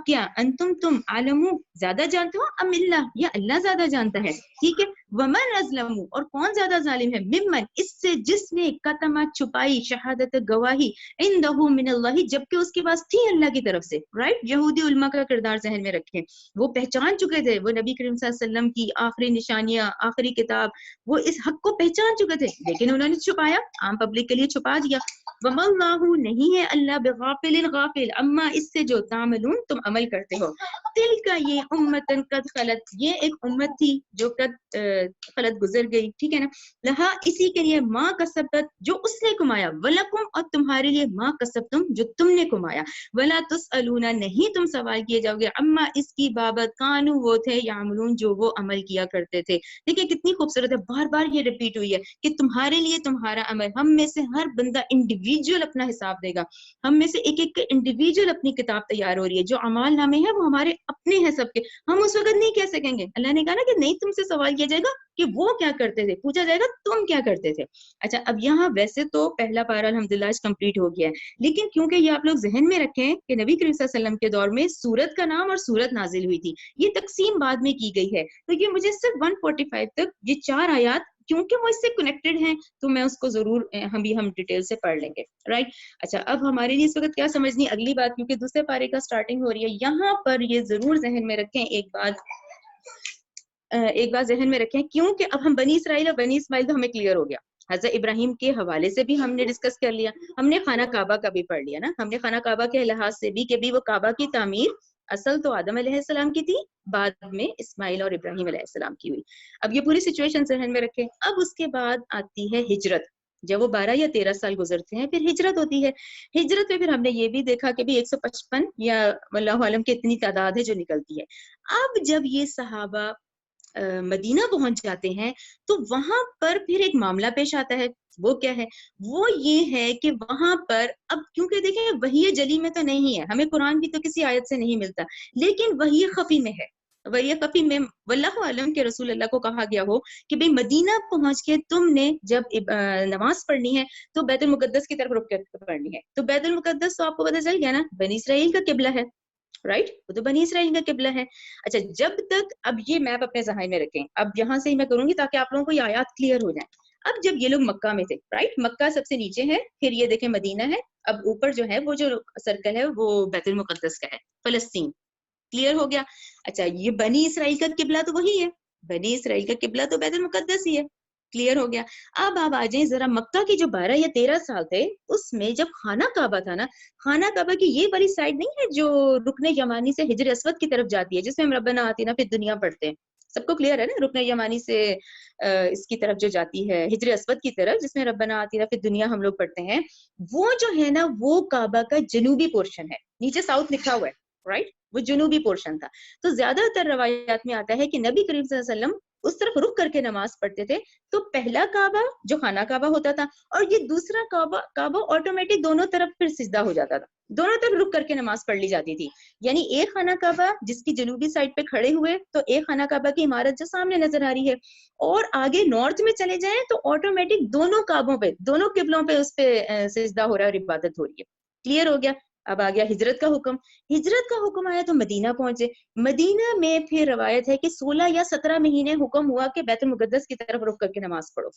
کیا انتم تم عالمو زیادہ جانتے ہو ام اللہ یا اللہ زیادہ جانتا ہے. ٹھیک ہے. ومن ازلم اور کون زیادہ ظالم ہے ممن اس سے جس نے کتما چھپائی شہادت گواہی عندہ من اللہ جبکہ اس کے پاس تھی اللہ کی طرف سے. رائٹ. یہودی علماء کا کردار ذہن میں رکھیں. وہ پہچان چکے تھے وہ نبی کریم صلی اللہ علیہ وسلم کی آخری نشانیاں آخری کتاب وہ اس حق کو پہچان چکے تھے لیکن انہوں نے چھپایا عام پبلک کے لیے چھپا دیا. وما اللہ نہیں ہے اللہ بغافل غافل اما اس سے جو تعملون تم عمل کرتے ہو. دل کا یہ امتن قد خلت یہ ایک امت تھی جو قد خلت گزر گئی. ٹھیک ہے نا. لہا اسی کے لیے ماں کسبت جو اس نے کمایا ولکم اور تمہارے لیے ماں کسبتم جو تم نے کمایا ولا تسألون نہیں تم سوال کیے جاؤ گے اما اس کی بابت کانو وہ تھے یعملون جو وہ عمل کیا کرتے تھے. دیکھیں کتنی خوبصورت ہے بار بار یہ ریپیٹ ہوئی ہے کہ تمہارے لیے تمہارا عمل. ہم میں سے ہر بندہ انڈیویجول اپنا حساب دے گا. ہم میں سے ایک ایک انڈیویجول اپنی کتاب تیار ہو رہی ہے. جو اعمال نامے ہیں وہ ہمارے اپنے ہیں سب کے. ہم اس وقت نہیں کہہ سکیں گے. اللہ نے کہا نا کہ نہیں تم سے سوال کیا جائے گا کہ وہ کیا کرتے تھے پوچھا جائے گا تم کیا کرتے تھے. اچھا اب یہاں ویسے تو پہلا پارہ الحمدللہ کمپلیٹ ہو گیا ہے لیکن کیونکہ یہ آپ لوگ ذہن میں رکھیں کہ نبی کریم صلی اللہ علیہ وسلم کے دور میں سورت کا نام اور سورت نازل ہوئی تھی. یہ تقسیم بعد میں کی گئی ہے تو یہ مجھے صرف 145 تک یہ 4 آیات کیونکہ وہ اس سے کنیکٹڈ ہیں تو میں اس کو ضرور ہم ڈیٹیل سے پڑھ لیں گے. رائٹ. اچھا اب ہمارے لیے اس وقت کیا سمجھنی اگلی بات کیونکہ دوسرے پارے کا سٹارٹنگ ہو رہی ہے. یہاں پر یہ ضرور ذہن میں رکھیں ایک بات ذہن میں رکھیں کیونکہ اب ہم بنی اسرائیل اور بنی اسماعیل تو ہمیں کلیئر ہو گیا. حضرت ابراہیم کے حوالے سے بھی ہم نے ڈسکس کر لیا. ہم نے خانہ کعبہ کا بھی پڑھ لیا نا. ہم نے خانہ کعبہ کے لحاظ سے بھی کہ بھی وہ کعبہ کی تعمیر اصل تو آدم علیہ السلام کی تھی بعد میں اسماعیل اور ابراہیم علیہ السلام کی ہوئی. اب یہ پوری سچویشن ذہن میں رکھیں. اب اس کے بعد آتی ہے ہجرت. جب وہ 12 یا 13 سال گزرتے ہیں پھر ہجرت ہوتی ہے. ہجرت میں پھر ہم نے یہ بھی دیکھا کہ بھی 155 یا واللہ عالم کی اتنی تعداد ہے جو نکلتی ہے. اب جب یہ صحابہ مدینہ پہنچ جاتے ہیں تو وہاں پر پھر ایک معاملہ پیش آتا ہے. وہ کیا ہے؟ وہ یہ ہے کہ وہاں پر اب کیونکہ دیکھیں وحی جلی میں تو نہیں ہے ہمیں قرآن کی تو کسی آیت سے نہیں ملتا لیکن وحی خفی میں ہے. وحی خفی میں واللہ عالم کے رسول اللہ کو کہا گیا ہو کہ بھئی مدینہ پہنچ کے تم نے جب نماز پڑھنی ہے تو بیت المقدس کی طرف رک کر پڑھنی ہے. تو بیت المقدس تو آپ کو پتہ چل گیا نا بنی اسرائیل کا قبلہ ہے. رائٹ. وہ تو بنی اسرائیل کا قبلہ ہے. اچھا جب تک اب یہ میپ اپنے ذہن میں رکھیں. اب یہاں سے ہی میں کروں گی تاکہ آپ لوگوں کو یہ آیات کلیئر ہو جائیں. اب جب یہ لوگ مکہ میں تھے رائٹ مکہ سب سے نیچے ہے پھر یہ دیکھیں مدینہ ہے. اب اوپر جو ہے وہ جو سرکل ہے وہ بیت المقدس کا ہے فلسطین. کلیئر ہو گیا. اچھا یہ بنی اسرائیل کا قبلہ تو وہی ہے. بنی اسرائیل کا قبلہ تو بیت المقدس ہی ہے. کلیئر ہو گیا. اب آپ آ جائیں ذرا مکہ کے جو 12 یا 13 سال تھے اس میں جب خانہ کعبہ تھا نا خانہ کعبہ کی یہ والی سائڈ نہیں ہے جو رکن یمانی سے حجر اسود کی طرف جاتی ہے جس میں ہم ربنا آتینا فی الدنیا پڑھتے ہیں. سب کو کلیئر ہے نا رکن یمانی سے اس کی طرف جو جاتی ہے حجر اسود کی طرف جس میں ربنا آتینا فی الدنیا ہم لوگ پڑھتے ہیں وہ جو ہے نا وہ کعبہ کا جنوبی پورشن ہے. نیچے ساؤتھ لکھا ہوا ہے رائٹ وہ جنوبی پورشن تھا. تو زیادہ تر روایات میں آتا ہے کہ نبی کریم صلی اللہ علیہ وسلم اس طرف رخ کر کے نماز پڑھتے تھے. تو پہلا کعبہ جو خانہ کعبہ ہوتا تھا اور یہ دوسرا کعبہ آٹومیٹک دونوں طرف پھر سجدہ ہو جاتا تھا. دونوں طرف رک کر کے نماز پڑھ لی جاتی تھی. یعنی ایک خانہ کعبہ جس کی جنوبی سائڈ پہ کھڑے ہوئے تو ایک خانہ کعبہ کی عمارت جو سامنے نظر آ رہی ہے اور آگے نارتھ میں چلے جائیں تو آٹومیٹک دونوں کعبوں پہ دونوں قبلوں پہ اس پہ سجدہ ہو رہا ہے اور عبادت ہو رہی ہے. کلیئر ہو گیا. اب آ گیا ہجرت کا حکم. ہجرت کا حکم آیا تو مدینہ پہنچے. مدینہ میں پھر روایت ہے کہ 16 یا 17 مہینے حکم ہوا کہ بیت المقدس کی طرف رخ کر کے نماز پڑھو.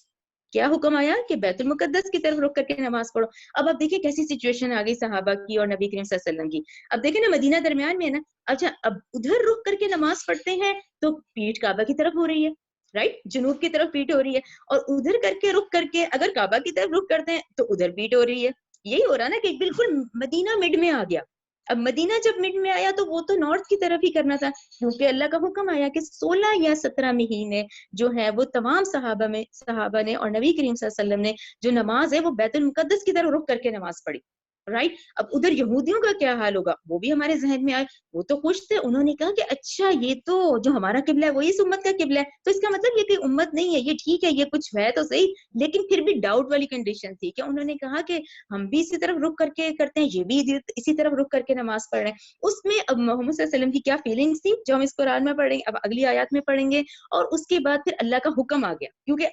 کیا حکم آیا کہ بیت المقدس کی طرف رخ کر کے نماز پڑھو. اب آپ دیکھیں کیسی سچویشن آ گئی صحابہ کی اور نبی کریم صلی اللہ علیہ وسلم کی. اب دیکھیں نا مدینہ درمیان میں ہے نا. اچھا اب ادھر رخ کر کے نماز پڑھتے ہیں تو پیٹھ کعبہ کی طرف ہو رہی ہے رائٹ جنوب کی طرف پیٹھ ہو رہی ہے اور ادھر کر کے رخ کر کے اگر کعبہ کی طرف رخ کرتے ہیں تو ادھر پیٹھ ہو رہی ہے. یہی ہو رہا نا کہ بالکل مدینہ مڈ میں آ گیا. اب مدینہ جب مڈ میں آیا تو وہ تو نارتھ کی طرف ہی کرنا تھا کیونکہ اللہ کا حکم آیا کہ 16 یا 17 مہینے جو ہے وہ تمام صحابہ نے اور نبی کریم صلی اللہ علیہ وسلم نے جو نماز ہے وہ بیت المقدس کی طرف رخ کر کے نماز پڑھی. رائٹ. اب ادھر یہودیوں کا کیا حال ہوگا وہ بھی ہمارے ذہن میں آئے. وہ تو خوش تھے. انہوں نے کہا کہ اچھا یہ تو جو ہمارا قبلہ ہے وہی اس امت کا قبلہ ہے تو اس کا مطلب یہ کوئی امت نہیں ہے. یہ ٹھیک ہے یہ کچھ ہے تو صحیح لیکن پھر بھی ڈاؤٹ والی کنڈیشن تھی کہ انہوں نے کہا کہ ہم بھی اسی طرف رخ کر کے کرتے ہیں یہ بھی اسی طرف رخ کر کے نماز پڑھ رہے ہیں. اس میں اب محمد صلی اللہ علیہ وسلم کی کیا فیلنگس تھی جو ہم اس قرآن میں پڑھیں گے اب اگلی آیات میں پڑھیں گے اور اس کے بعد پھر اللہ کا حکم آ گیا کیونکہ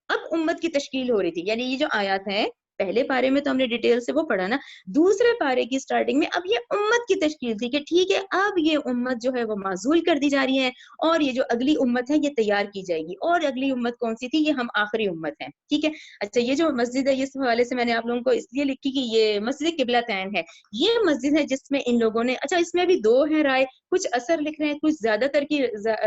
اب امت کی تشکیل ہو رہی تھی. یعنی یہ جو آیات ہیں پہلے پارے میں تو ہم نے ڈیٹیل سے وہ پڑھا نا, دوسرے پارے کی سٹارٹنگ میں اب یہ امت کی تشکیل تھی کہ ٹھیک ہے اب یہ امت جو ہے وہ معزول کر دی جا رہی ہے اور یہ جو اگلی امت ہے یہ تیار کی جائے گی. اور اگلی امت کون سی تھی؟ یہ ہم آخری امت ہیں. ٹھیک ہے. اچھا یہ جو مسجد ہے اس حوالے سے میں نے آپ لوگوں کو اس لیے لکھی کہ یہ مسجد قبلتین ہے. یہ مسجد ہے جس میں ان لوگوں نے, اچھا اس میں بھی دو ہیں رائے, کچھ اثر لکھ رہے ہیں, کچھ زیادہ تر کی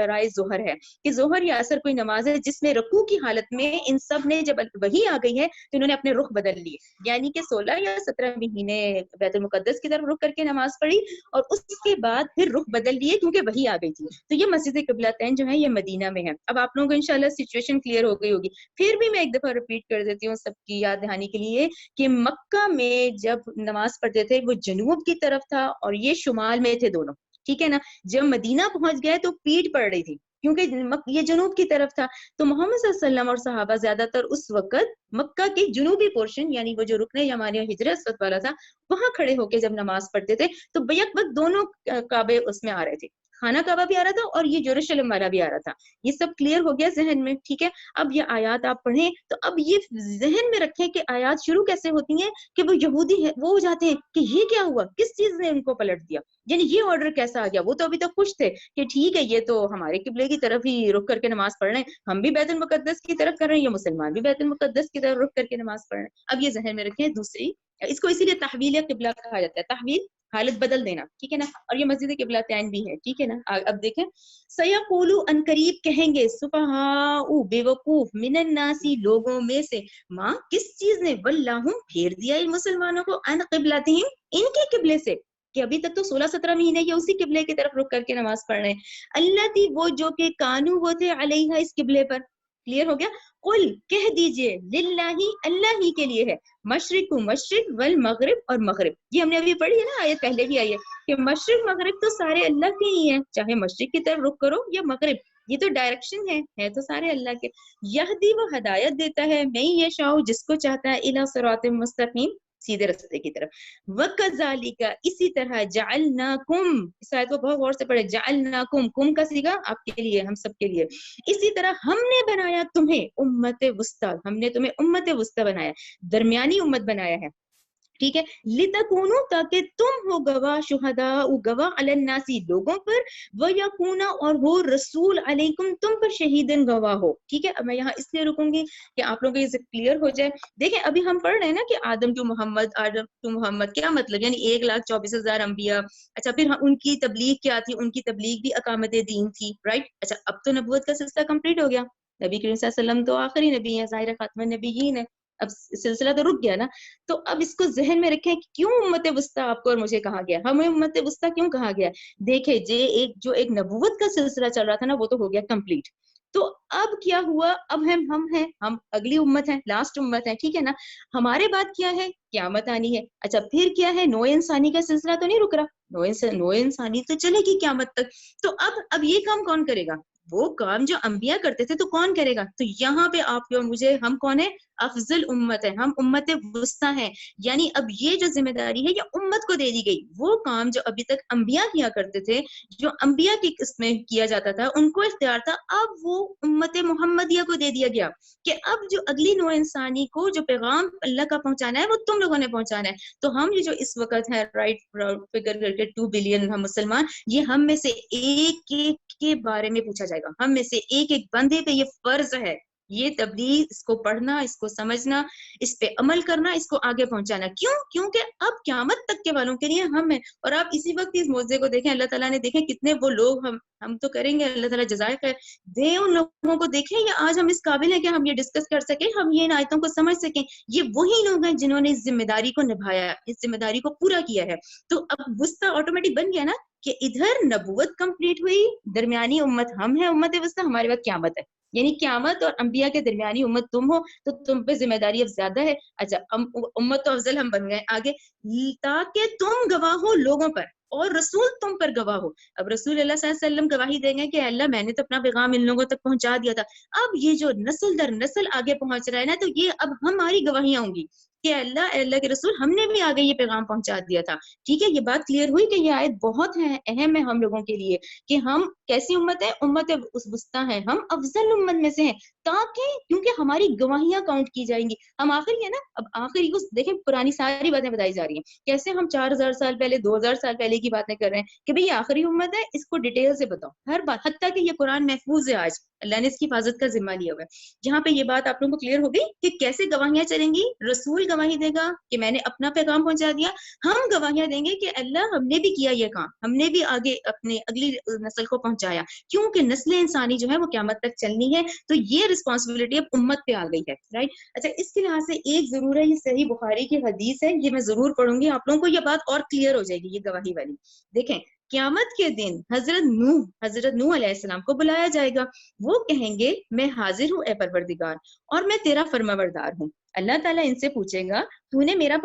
رائے ظہر ہے کہ ظہر یا اثر کوئی نماز ہے جس میں رکوع کی حالت میں ان سب نے جب وہی آ گئی ہے تو انہوں نے اپنے رخ بدل لیے, یعنی کہ 16 یا 17 مہینے بیت المقدس کی طرف رخ کر کے نماز پڑھی اور اس کے بعد پھر رخ بدل لیے کیونکہ وہی آ گئی تھی. تو یہ مسجد قبلتین جو ہے یہ مدینہ میں ہے. اب آپ لوگوں کو انشاءاللہ سچویشن کلیئر ہو گئی ہوگی. پھر بھی میں ایک دفعہ ریپیٹ کر دیتی ہوں سب کی یاد دہانی کے لیے کہ مکہ میں جب نماز پڑھتے تھے وہ جنوب کی طرف تھا اور یہ شمال میں تھے دونوں. ٹھیک ہے نا. جب مدینہ پہنچ گئے تو پیٹ پڑ رہی تھی کیونکہ یہ جنوب کی طرف تھا. تو محمد صلی اللہ علیہ وسلم اور صحابہ زیادہ تر اس وقت مکہ کے جنوبی پورشن یعنی وہ جو رکن یمانیہ ہجرت والا تھا وہاں کھڑے ہو کے جب نماز پڑھتے تھے تو بیک وقت دونوں کعبے اس میں آ رہے تھے, خانہ کعبہ بھی آ رہا تھا اور یہ یروشلم والا بھی آ رہا تھا. یہ سب کلیئر ہو گیا ذہن میں. ٹھیک ہے. اب یہ آیات آپ پڑھیں تو اب یہ ذہن میں رکھیں کہ آیات شروع کیسے ہوتی ہیں کہ وہ یہودی ہے وہ ہو جاتے ہیں کہ یہ کیا ہوا, کس چیز نے ان کو پلٹ دیا, یعنی یہ آرڈر کیسا آ گیا. وہ تو ابھی تک خوش تھے کہ ٹھیک ہے یہ تو ہمارے قبلے کی طرف ہی رخ کر کے نماز پڑھ رہے ہیں, ہم بھی بیت المقدس کی طرف کر رہے ہیں, یہ مسلمان بھی بیت المقدس کی طرف رخ کر کے نماز پڑھ رہے ہیں. اب یہ ذہن میں رکھیں. دوسری اس کو اسی لیے تحویل قبلہ کہا جاتا ہے, تحویل حالت بدل دینا. ٹھیک ہے نا. اور یہ مسجد قبلتین بھی ہے. ٹھیک ہے نا. اب دیکھیں سیقولو ان قریب کہیں گے سفہاء بے وقوف من الناس لوگوں میں سے ماں کس چیز نے ولاہم پھیر دیا ان مسلمانوں کو ان قبلتہم ان کے قبلے سے کہ ابھی تک تو 16-17 مہینے یہ اسی قبلے کی طرف رک کر کے نماز پڑھ رہے ہیں. اللہ تھی وہ جو کہ کانو وہ تھے علیہ اس قبلے پر. کلیئر ہو گیا. قل کہہ دیجئے للہ اللہ ہی کے لیے ہے مشرق و مشرق والمغرب اور مغرب. یہ ہم نے ابھی پڑھی ہے نا آیت پہلے بھی آئی ہے کہ مشرق مغرب تو سارے اللہ کے ہی ہیں, چاہے مشرق کی طرف رخ کرو یا مغرب, یہ تو ڈائریکشن ہے تو سارے اللہ کے. یہدی وہ ہدایت دیتا ہے میں یشاء جس کو چاہتا ہے الی صراط مستقیم سیدھے راستے کی طرف. وَكَذَلِكَ اسی طرح جعلناکم, اس آیت کو بہت غور سے پڑھے, جعلناکم کم کا صیغہ آپ کے لیے ہم سب کے لیے, اسی طرح ہم نے بنایا تمہیں امت وسطی, ہم نے تمہیں امت وسطی بنایا, درمیانی امت بنایا ہے. ٹھیک ہے. لتکونو تاکہ تم ہو گواہ, شہداء گواہ علی الناس لوگوں پر, ویکونا اور ہو رسول علیکم تم پر شہیدن گواہ ہو. ٹھیک ہے. اب میں یہاں اس لیے رکوں گی کہ آپ لوگوں کو یہ کلیئر ہو جائے. دیکھیں ابھی ہم پڑھ رہے ہیں نا کہ آدم ٹو محمد کیا مطلب, یعنی 1,24,000 انبیاء. اچھا پھر ان کی تبلیغ کیا تھی, ان کی تبلیغ بھی اقامت دین تھی, رائٹ. اچھا اب تو نبوت کا سلسلہ کمپلیٹ ہو گیا, نبی کریم صلی اللہ علیہ وسلم تو آخری نبی ہے, ظاہر خاتم النبیین ہے, اب سلسلہ تو رک گیا نا. تو اب اس کو ذہن میں رکھیں کہ کیوں امت وسطی آپ کو اور مجھے کہا گیا, ہمیں امت وسطی کیوں کہا گیا. دیکھیں جو ایک نبوت کا سلسلہ چل رہا تھا نا وہ تو ہو گیا کمپلیٹ. تو اب کیا ہوا, اب ہم اگلی امت ہیں, لاسٹ امت ہے. ٹھیک ہے نا. ہمارے بعد کیا ہے, قیامت آنی ہے. اچھا پھر کیا ہے, نو انسانی کا سلسلہ تو نہیں رک رہا, نو انسانی تو چلے گی قیامت تک. تو اب یہ کام کون کرے گا, وہ کام جو انبیاء کرتے تھے تو کون کرے گا. تو یہاں پہ آپ اور مجھے, ہم کون ہیں, افضل امت ہے, ہم امت وسطی ہیں. یعنی اب یہ جو ذمہ داری ہے یہ امت کو دے دی گئی. وہ کام جو ابھی تک انبیاء کیا کرتے تھے, جو انبیاء کی قسم میں کیا جاتا تھا, ان کو اختیار تھا, اب وہ امت محمدیہ کو دے دیا گیا کہ اب جو اگلی نو انسانی کو جو پیغام اللہ کا پہنچانا ہے وہ تم لوگوں نے پہنچانا ہے. تو ہم یہ جو اس وقت ہے رائٹ فگر کر کے 2 بلین ہم مسلمان, یہ ہم میں سے ایک ایک کے بارے میں پوچھا جائے گا. ہم میں سے ایک ایک بندے پہ یہ فرض ہے, یہ تبلیغ, اس کو پڑھنا, اس کو سمجھنا, اس پہ عمل کرنا, اس کو آگے پہنچانا. کیوں؟ کیونکہ اب قیامت تک کے والوں کے لیے ہم ہیں. اور آپ اسی وقت اس موضوع کو دیکھیں, اللہ تعالیٰ نے دیکھیں کتنے وہ لوگ, ہم تو کریں گے, اللہ تعالیٰ جزائے خیر دے ان لوگوں کو. دیکھیں یہ آج ہم اس قابل ہیں کہ ہم یہ ڈسکس کر سکیں, ہم یہ ان آیتوں کو سمجھ سکیں. یہ وہی لوگ ہیں جنہوں نے اس ذمہ داری کو نبھایا, اس ذمہ داری کو پورا کیا ہے. تو اب وسطی آٹومیٹک بن گیا نا کہ ادھر نبوت کمپلیٹ ہوئی, درمیانی امت ہم ہیں, امت وسطی, ہمارے بعد قیامت ہے. یعنی قیامت اور انبیاء کے درمیانی امت تم ہو, تو تم پہ ذمہ داری اب زیادہ ہے. اچھا امت تو افضل ہم بن گئے. آگے تاکہ تم گواہ ہو لوگوں پر اور رسول تم پر گواہ ہو. اب رسول اللہ صلی اللہ علیہ وسلم گواہی دیں گے کہ اللہ میں نے تو اپنا پیغام ان لوگوں تک پہنچا دیا تھا. اب یہ جو نسل در نسل آگے پہنچ رہا ہے نا, تو یہ اب ہماری گواہیاں ہوں گی کہ اللہ کے رسول ہم نے بھی آگے یہ پیغام پہنچا دیا تھا. ٹھیک ہے, یہ بات کلیئر ہوئی کہ یہ آیت بہت اہم ہے ہم لوگوں کے لیے کہ ہم کیسی امت ہے, امت وسطیٰ ہے, ہم افضل امت میں سے ہیں, تاکہ کیونکہ ہماری گواہیاں کاؤنٹ کی جائیں گی. ہم آخری ہے نا, اب آخری کو دیکھیں, پرانی ساری باتیں بتائی جا رہی ہیں, کیسے ہم 4000 سال پہلے 2000 سال پہلے کی باتیں کر رہے ہیں کہ بھئی یہ آخری امت ہے, اس کو ڈیٹیل سے بتاؤ ہر بات, حتیٰ کہ یہ قرآن محفوظ ہے, آج اللہ نے اس کی حفاظت کا ذمہ لیا ہوا ہے. جہاں پہ یہ بات آپ لوگوں کو کلیئر ہو گئی کہ کیسے گواہیاں چلیں گی, رسول گواہی دے گا کہ میں نے اپنا پیغام پہنچا دیا, ہم گواہیاں دیں گے کہ اللہ ہم نے بھی کیا یہ کام, ہم نے بھی آگے اپنے اگلی نسل کو پہنچایا, کیونکہ نسل انسانی جو ہے وہ قیامت تک چلنی ہے. تو یہ رسپانسبلٹی اب امت پہ آ گئی ہے, رائٹ. اچھا, اس کے لحاظ سے ایک ضرور ہے, یہ صحیح بخاری کی حدیث ہے, یہ میں ضرور پڑھوں گی, آپ لوگوں کو یہ بات اور کلیئر ہو جائے گی, یہ گواہی والی. دیکھیں, قیامت کے دن حضرت نوح علیہ السلام کو بلایا جائے گا. وہ کہیں گے میں حاضر ہوں اے پروردگار, اور میں تیرا فرمانبردار ہوں. اللہ تعالیٰ ان سے پوچھے گا تو نے میرا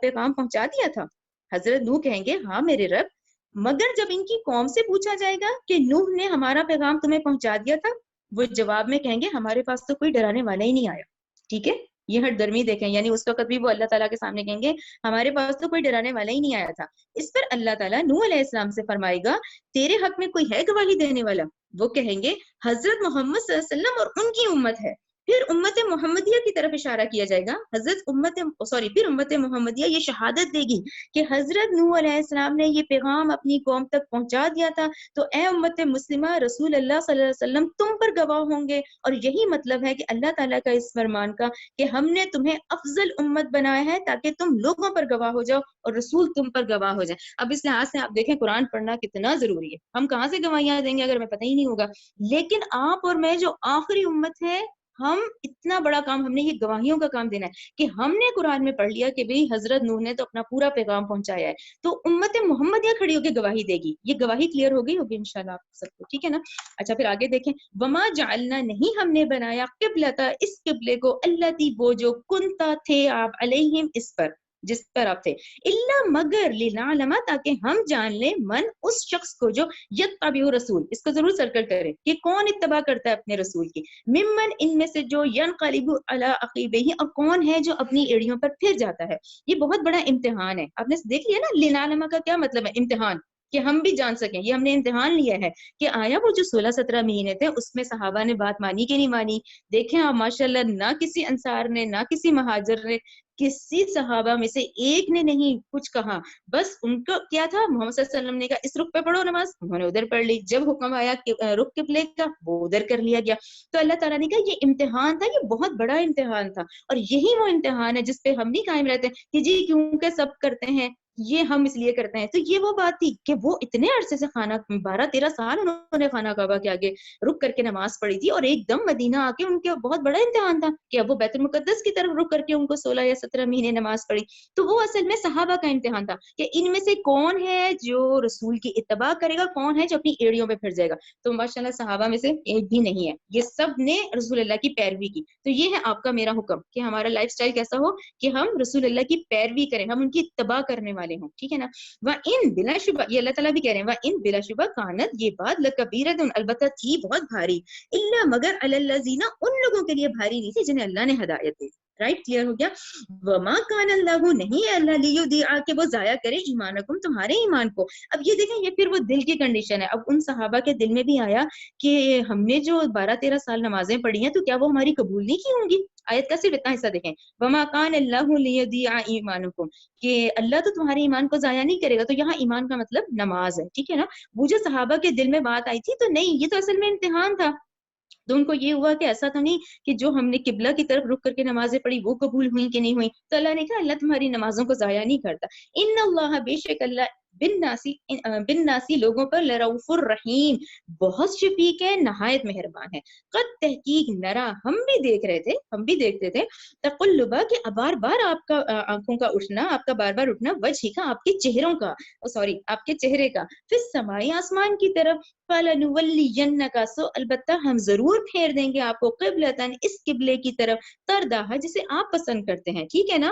پیغام پہنچا دیا تھا؟ حضرت نوح کہیں گے ہاں میرے رب. مگر جب ان کی قوم سے پوچھا جائے گا کہ نوح نے ہمارا پیغام تمہیں پہنچا دیا تھا, وہ جواب میں کہیں گے ہمارے پاس تو کوئی ڈرانے والا ہی نہیں آیا. ٹھیک ہے, یہ ہر درمی دیکھیں, یعنی اس وقت بھی وہ اللہ تعالیٰ کے سامنے کہیں گے ہمارے پاس تو کوئی ڈرانے والا ہی نہیں آیا تھا. اس پر اللہ تعالیٰ نوح علیہ السلام سے فرمائے گا تیرے حق میں کوئی ہے گواہی دینے والا؟ وہ کہیں گے حضرت محمد صلی اللہ علیہ وسلم اور ان کی امت ہے. پھر امت محمدیہ کی طرف اشارہ کیا جائے گا. پھر امت محمدیہ یہ شہادت دے گی کہ حضرت نوح علیہ السلام نے یہ پیغام اپنی قوم تک پہنچا دیا تھا, تو اے امت مسلمہ, رسول اللہ صلی اللہ علیہ وسلم تم پر گواہ ہوں گے. اور یہی مطلب ہے کہ اللہ تعالیٰ کا اس فرمان کا کہ ہم نے تمہیں افضل امت بنایا ہے تاکہ تم لوگوں پر گواہ ہو جاؤ اور رسول تم پر گواہ ہو جائیں. اب اس لحاظ سے آپ دیکھیں قرآن پڑھنا کتنا ضروری ہے. ہم کہاں سے گواہیاں دیں گے اگر ہمیں پتہ ہی نہیں ہوگا. لیکن آپ اور میں جو آخری امت ہے, ہم اتنا بڑا کام, ہم نے یہ گواہیوں کا کام دینا ہے کہ ہم نے قرآن میں پڑھ لیا کہ بھئی حضرت نوح نے تو اپنا پورا پیغام پہنچایا ہے, تو امت محمدیہ کھڑی ہو کے گواہی دے گی. یہ گواہی کلیئر ہو گئی ہوگی انشاءاللہ آپ سب کو, ٹھیک ہے نا. اچھا, پھر آگے دیکھیں, وما جعلنا, نہیں ہم نے بنایا, قبلتا, اس قبلے کو, اللتی, وہ جو, کنتا تھے آپ, علیہم, اس پر, جس پر آپ تھے, الا, مگر, لنعلم, تاکہ ہم جان لیں, من, اس شخص کو جو یتبع رسول, اس کو ضرور سرکل کریں کہ کون اتباع کرتا ہے اپنے رسول کی, ممن, ان میں سے جو, ینقلب علی عقیبہ, اور کون ہے جو اپنی ایڑیوں پر پھر جاتا ہے. یہ بہت بڑا امتحان ہے. آپ نے دیکھ لیا نا لنعلم کا کیا مطلب ہے, امتحان, کہ ہم بھی جان سکیں. یہ ہم نے امتحان لیا ہے کہ آیا وہ جو 16-17 مہینے تھے اس میں صحابہ نے بات مانی کہ نہیں مانی. دیکھیں آپ ماشاءاللہ, نہ کسی انصار نے, نہ کسی مہاجر نے, کسی صحابہ میں سے ایک نے نہیں کچھ کہا. بس ان کو کیا تھا, محمد صلی اللہ علیہ وسلم نے کہا اس رخ پہ پڑھو نماز, انہوں نے ادھر پڑھ لی. جب حکم آیا کہ رخ قبلے کا, وہ ادھر کر لیا گیا. تو اللہ تعالیٰ نے کہا یہ امتحان تھا, یہ بہت بڑا امتحان تھا, اور یہی وہ امتحان ہے جس پہ ہم بھی قائم رہتے ہیں کہ جی کیونکہ سب کرتے ہیں, یہ ہم اس لیے کرتے ہیں. تو یہ وہ بات تھی کہ وہ اتنے عرصے سے 12-13 سال انہوں نے خانہ کعبہ کے آگے رک کر کے نماز پڑھی تھی, اور ایک دم مدینہ آ کے ان کے بہت بڑا امتحان تھا کہ اب وہ بیت المقدس کی طرف رک کر کے ان کو 16 یا 17 مہینے نماز پڑھی. تو وہ اصل میں صحابہ کا امتحان تھا کہ ان میں سے کون ہے جو رسول کی اتباع کرے گا, کون ہے جو اپنی ایڑیوں پہ پھر جائے گا. تو ماشاءاللہ صحابہ میں سے ایک بھی نہیں ہے, یہ سب نے رسول اللہ کی پیروی کی. تو یہ ہے آپ کا میرا حکم کہ ہمارا لائف سٹائل کیسا ہو کہ ہم رسول اللہ کی پیروی کریں, ہم ان کی اتباع کرنے والے ہوں, ٹھیک ہے نا. وَإِن, بلا شبہ, یہ اللہ تعالیٰ بھی کہہ رہے ہیں, وَإِن, بلا شبہ, کانت, یہ بات, لَكَبِيرَةٌ, البتہ تھی بہت بھاری, الا, مگر, علی الذین, ان لوگوں کے لیے بھاری نہیں تھی جنہیں اللہ نے ہدایت دی. رائٹ, کلیئر ہو گیا. وما کان اللہ, نہیں ہے اللہ, لیضیع, کہ وہ ضائع کرے, ایمانکم, تمہارے ایمان کو. اب یہ دیکھیں, یہ پھر وہ دل کی کنڈیشن ہے. اب ان صحابہ کے دل میں بھی آیا کہ ہم نے جو 12-13 سال نمازیں پڑھی ہیں تو کیا وہ ہماری قبول نہیں کی ہوں گی. آیت کا صرف اتنا حصہ دیکھیں, وما کان اللہ لیضیع ایمانکم, کہ اللہ تو تمہارے ایمان کو ضائع نہیں کرے گا. تو یہاں ایمان کا مطلب نماز ہے, ٹھیک ہے نا. وہ جو صحابہ کے دل میں بات آئی تھی, تو نہیں, یہ تو اصل میں امتحان تھا. تو ان کو یہ ہوا کہ ایسا تو نہیں کہ جو ہم نے قبلہ کی طرف رک کر کے نمازیں پڑھی وہ قبول ہوئی کہ نہیں ہوئی. تو اللہ نے کہا اللہ تمہاری نمازوں کو ضائع نہیں کرتا. ان اللہ, بے شک اللہ, بالناسی, لوگوں پر, لرؤوف الرحیم, بہت شفیق ہے, نہایت مہربان ہے. قد, تحقیق, نرا, ہم بھی دیکھ رہے تھے, ہم بھی دیکھتے تھے, تقلبا, کہ بار بار آپ کا آنکھوں کا اٹھنا, آپ کا بار بار اٹھنا, وجہ کا, آپ کے چہروں کا, آپ کے چہرے کا, پھر سمائی, آسمان کی طرف, فَلَنُوَلِّيَنَّكَ, سو البتہ ہم ضرور پھیر دیں گے آپ کو, قبلتاً, اس قبلے کی طرف, ترداہا, جسے آپ پسند کرتے ہیں. ٹھیک ہے نا,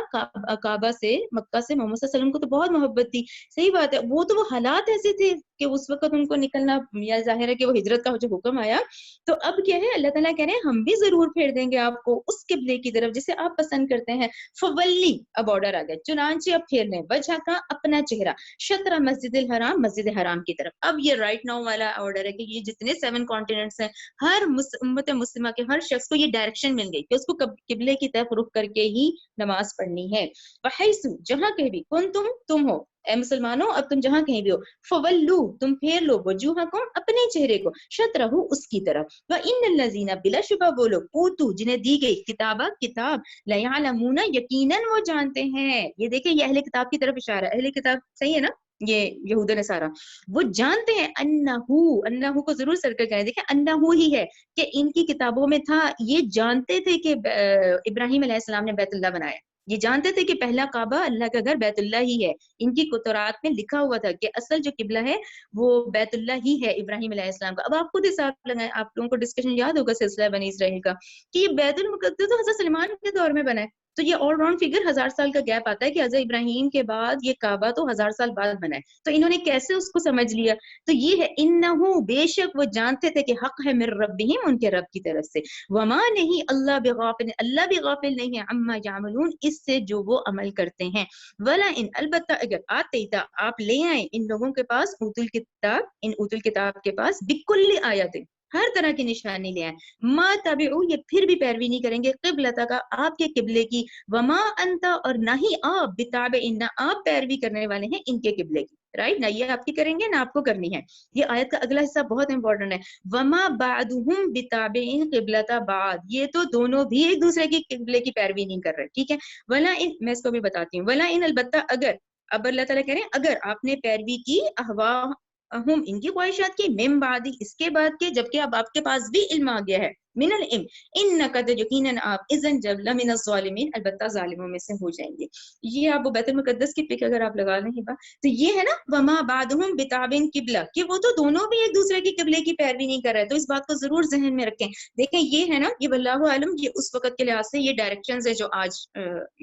کعبہ سے, مکہ سے محمد صلی اللہ علیہ وسلم کو تو بہت محبت تھی, صحیح بات ہے, ہے وہ تو وہ حالات ایسے تھے کہ اس وقت ان کو نکلنا یا ظاہر ہے کہ وہ ہجرت کا جو حکم آیا تو اب کیا ہے اللہ تعالیٰ کہہ رہے ہیں ہم بھی ضرور پھیر دیں گے آپ کو اس قبلے کی طرف جسے آپ پسند کرتے ہیں. فولی اب آرڈر آ گیا, چنانچہ اب پھیر لیں وجہ کا اپنا چہرہ شطر مسجد الحرام مسجد حرام کی طرف. اب یہ رائٹ ناؤ والا آرڈر ہے کہ یہ جتنے 7 کانٹیننٹس ہیں ہر امت مسلمہ کے ہر شخص کو یہ ڈائریکشن مل گئی کہ اس کو قبلے کی طرف رخ کر کے ہی نماز پڑھنی ہے. وحیث جہاں کہیں بھی کن تم ہو اے مسلمانوں اب تم جہاں کہیں بھی ہو فولو تم پھیر لو وجوہکم اپنے چہرے کو شطرہ اس کی طرف. وان الذین بلا شبہ وہ لوگ اوتو جنہیں دی گئی کتاب لیعلمون یقیناً وہ جانتے ہیں. یہ دیکھیں یہ اہل کتاب کی طرف اشارہ, اہل کتاب صحیح ہے نا, یہ یہود نصارہ وہ جانتے ہیں انہو کو ضرور سرکل کریں. دیکھیں انہو ہی ہے کہ ان کی کتابوں میں تھا, یہ جانتے تھے کہ ابراہیم علیہ السلام نے بیت اللہ بنایا, یہ جانتے تھے کہ پہلا کعبہ اللہ کا گھر بیت اللہ ہی ہے. ان کی تورات میں لکھا ہوا تھا کہ اصل جو قبلہ ہے وہ بیت اللہ ہی ہے ابراہیم علیہ السلام کا. اب آپ خود حساب لگائیں, آپ لوگوں کو ڈسکشن یاد ہوگا سلسلہ بنی اسرائیل کا کہ یہ بیت المقدس تو حضرت سلیمان کے دور میں بنا ہے, تو یہ آل راؤنڈ فگر 1000 سال کا گیپ آتا ہے کہ حضرت ابراہیم کے بعد یہ کعبہ تو 1000 سال بعد بنا ہے. تو انہوں نے کیسے اس کو سمجھ لیا؟ تو یہ ہے انہو بے شک وہ جانتے تھے کہ حق ہے من ربہم ان کے رب کی طرف سے. وما نہیں اللہ بغافل اللہ بھی غافل نہیں ہے عما یعملون اس سے جو وہ عمل کرتے ہیں. ولا ان البتہ اگر آتیتا آپ لے آئیں ان لوگوں کے پاس اوت الکتاب کے پاس بکل آیت ہر طرح کی نشانی لے آئیں ما تبعو یہ پھر بھی پیروی نہیں کریں گے قبلتا کا آپ کے قبلے کی. وما انتا اور نہ ہی آپ بتابعن نہ آپ پیروی کرنے والے ہیں ان کے قبلے کی, رائٹ, نہ یہ آپ کی کریں گے نہ آپ کو کرنی ہے. یہ آیت کا اگلا حصہ بہت امپورٹنٹ ہے. وما بعدهم بتابعین قبلتا بعد یہ تو دونوں بھی ایک دوسرے کی قبلے کی پیروی نہیں کر رہے, ٹھیک ہے. ولا ان میں اس کو بھی بتاتی ہوں. ولا ان البتہ اگر اب اللہ تعالیٰ کہہ رہے ہیں اگر آپ نے پیروی کی اہواہم ان کی خواہشات کی من بعد اس کے بعد کے جبکہ اب آپ کے پاس بھی علم آ گیا ہے من العلم انک یقیناً آپ اذن جب لمن الظالمین البتہ ظالموں میں سے ہو جائیں گے. یہ آپ بیت المقدس کی پک اگر آپ لگا لیں تو یہ ہے نا وما بعدهم بتابعین قبلہ کہ وہ تو دونوں بھی ایک دوسرے کی قبلے کی پیروی نہیں کر رہے. تو اس بات کو ضرور ذہن میں رکھیں. دیکھیں یہ ہے نا یہ واللہ عالم یہ اس وقت کے لحاظ سے یہ ڈائریکشنز ہے جو آج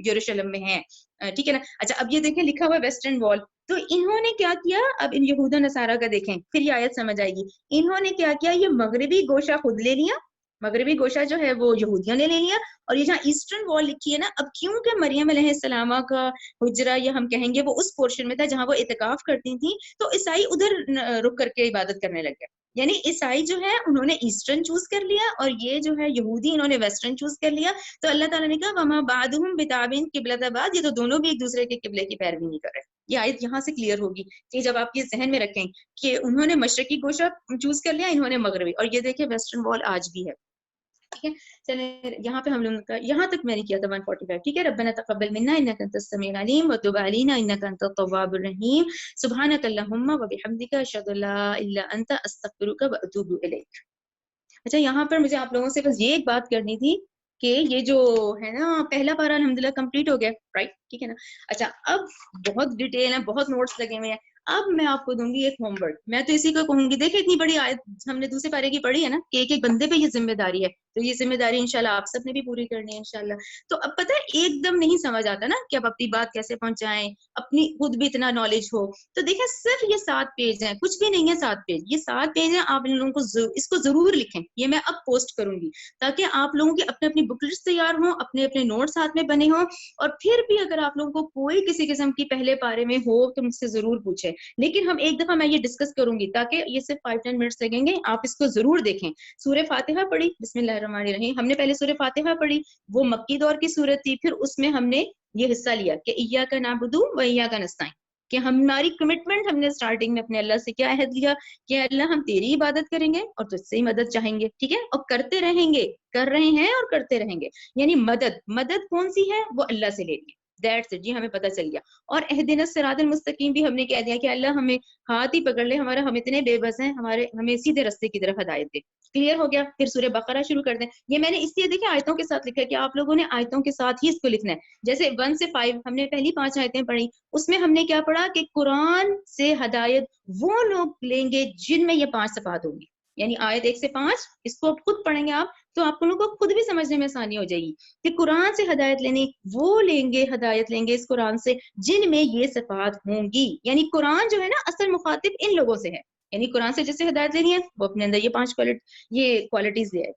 یروشلم میں ہیں, ٹھیک ہے نا. اچھا اب یہ دیکھیں لکھا ہوا ویسٹرن وال, تو انہوں نے کیا کیا اب ان یہود و نصارہ کا دیکھیں پھر یہ آیت سمجھ آئے گی. انہوں نے کیا کیا یہ مغربی گوشہ خود لے لیا, مغربی گوشہ جو ہے وہ یہودیوں نے لے لیا, اور یہ جہاں ایسٹرن وال لکھی ہے نا اب کیونکہ مریم علیہ السلام کا حجرہ یا ہم کہیں گے وہ اس پورشن میں تھا جہاں وہ اعتکاف کرتی تھیں تو عیسائی ادھر رک کر کے عبادت کرنے لگ گئے. یعنی عیسائی جو ہے انہوں نے ایسٹرن چوز کر لیا اور یہ جو ہے یہودی انہوں نے ویسٹرن چوز کر لیا. تو اللہ تعالیٰ نے کہا وما بعدهم بتابعین قبلۃ بعد یہ تو دونوں بھی ایک دوسرے کے قبلے کی پیروی نہیں کر رہے. یہ آیت یہاں سے کلیئر ہوگی کہ جب آپ یہ ذہن میں رکھیں کہ انہوں نے مشرقی گوشہ چوز کر لیا انہوں نے مغربی, اور یہ دیکھیں ویسٹرن وال آج بھی ہے, ٹھیک ہے. چلیں یہاں پہ ہم لوگوں کا یہاں تک میں نے کیا تھا 145, ٹھیک ہے. ربنا تقبل منا انک انت السمیع العلیم وتب علینا انک انت التواب الرحیم سبحانک اللہم وبحمدک اشہد ان لا الہ الا انت استغفرک واتوب الیک. اچھا یہاں پر مجھے آپ لوگوں سے بس یہ ایک بات کرنی تھی کہ یہ جو ہے نا پہلا پارہ الحمدللہ کمپلیٹ ہو گیا, رائٹ, ٹھیک ہے نا. اچھا اب بہت ڈیٹیل ہے, بہت نوٹس لگے ہوئے ہیں. اب میں آپ کو دوں گی ایک ہوم ورک. میں تو اسی کو کہوں گی, دیکھیں اتنی بڑی آیت ہم نے دوسرے پارے کی پڑھی ہے نا کہ ایک ایک بندے پہ یہ ذمہ داری ہے, تو یہ ذمہ داری انشاءاللہ آپ سب نے بھی پوری کرنی ہے انشاءاللہ. تو اب پتہ ہے ایک دم نہیں سمجھ آتا نا کہ اب اپنی بات کیسے پہنچائیں, اپنی خود بھی اتنا نالج ہو. تو دیکھیں صرف یہ 7 پیج ہیں, کچھ بھی نہیں ہے 7 پیج, یہ 7 پیج ہیں. آپ ان لوگوں کو اس کو ضرور لکھیں, یہ میں اب پوسٹ کروں گی تاکہ آپ لوگوں کے اپنے اپنی بک لسٹ تیار ہوں, اپنے اپنے نوٹس ہاتھ میں بنے ہوں. اور پھر بھی اگر آپ لوگوں کو کوئی کسی قسم کی پہلے پارے میں ہو تو مجھ سے ضرور پوچھیں, لیکن ہم ایک دفعہ میں یہ ڈسکس کروں گی تاکہ یہ صرف 5-10 منٹس لگیں گے, آپ اس کو ضرور دیکھیں. سورہ فاتحہ پڑھی, بسم اللہ الرحمن الرحیم, ہم نے پہلے سورہ فاتحہ پڑھی, وہ مکی دور کی سورت تھی. پھر اس میں ہم نے یہ حصہ لیا کہ ایاک نعبد و ایاک نستعین, کہ ہماری کمٹمنٹ ہم نے اسٹارٹنگ میں اپنے اللہ سے کیا عہد لیا کہ اللہ ہم تیری عبادت کریں گے اور تجھ سے ہی مدد چاہیں گے, ٹھیک ہے, اور کرتے رہیں گے, کر رہے ہیں اور کرتے رہیں گے. یعنی مدد کون سی ہے, وہ اللہ سے لے لی. دیٹس اٹ, جی ہمیں پتہ چل گیا. اور اہدنا الصراط المستقیم بھی ہم نے کہہ دیا کہ اللہ ہمیں ہاتھ ہی پکڑ لے, ہم اتنے بے بس ہیں, ہمیں سیدھے راستے کی طرف ہدایت دے. کلیئر ہو گیا. پھر سورہ بقرہ شروع کر دیں. یہ میں نے اس لیے دیکھا آیتوں کے ساتھ لکھا ہے کہ آپ لوگوں نے آیتوں کے ساتھ ہی اس کو لکھنا ہے. جیسے 1 سے 5 ہم نے پہلی 5 آیتیں پڑھی, اس میں ہم نے کیا پڑھا کہ قرآن سے ہدایت وہ لوگ لیں گے جن میں یہ 5 صفات ہوں گی. یعنی آیت 1 سے 5 اس کو خود پڑھیں گے آپ تو آپ لوگوں کو خود بھی سمجھنے میں آسانی ہو جائے گی کہ قرآن سے ہدایت لینے وہ ہدایت لیں گے اس قرآن سے جن میں یہ صفات ہوں گی. یعنی قرآن جو ہے نا اصل مخاطب ان لوگوں سے ہے. یعنی قرآن سے جیسے ہدایت لینی ہے وہ اپنے اندر یہ 5 کوالٹیز لے آئے.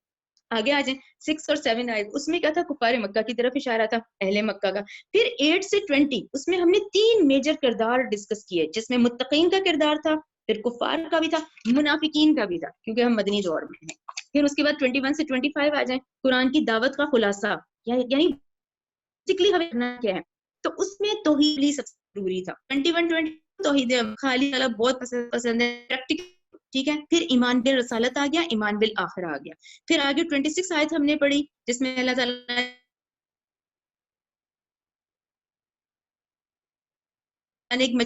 آگے آ جائیں 6 اور 7 آئے اس میں کیا تھا؟ کفار مکہ کی طرف اشارہ تھا، اہل مکہ کا. پھر 8 سے 20 اس میں ہم نے 3 میجر کردار ڈسکس کیے جس میں متقین کا کردار تھا، پھر کفار کا بھی تھا، منافقین کا بھی تھا کیونکہ ہم مدنی دور میں ہیں. پھر اس کے بعد 21 سے 25 آ جائیں قرآن کی دعوت کا خلاصہ، یعنی بیسیکلی ہمیں کرنا کیا ہے. تو اس میں توحید سب سے ضروری تھا. 21 توحید خالی والا بہت پسند ہے پریکٹیکل، ٹھیک ہے. پھر ایمان بال رسالت آ گیا، ایمان بالآخرہ آ گیا. پھر آگے 26 آیت ہم نے پڑھی جس میں اللہ تعالیٰ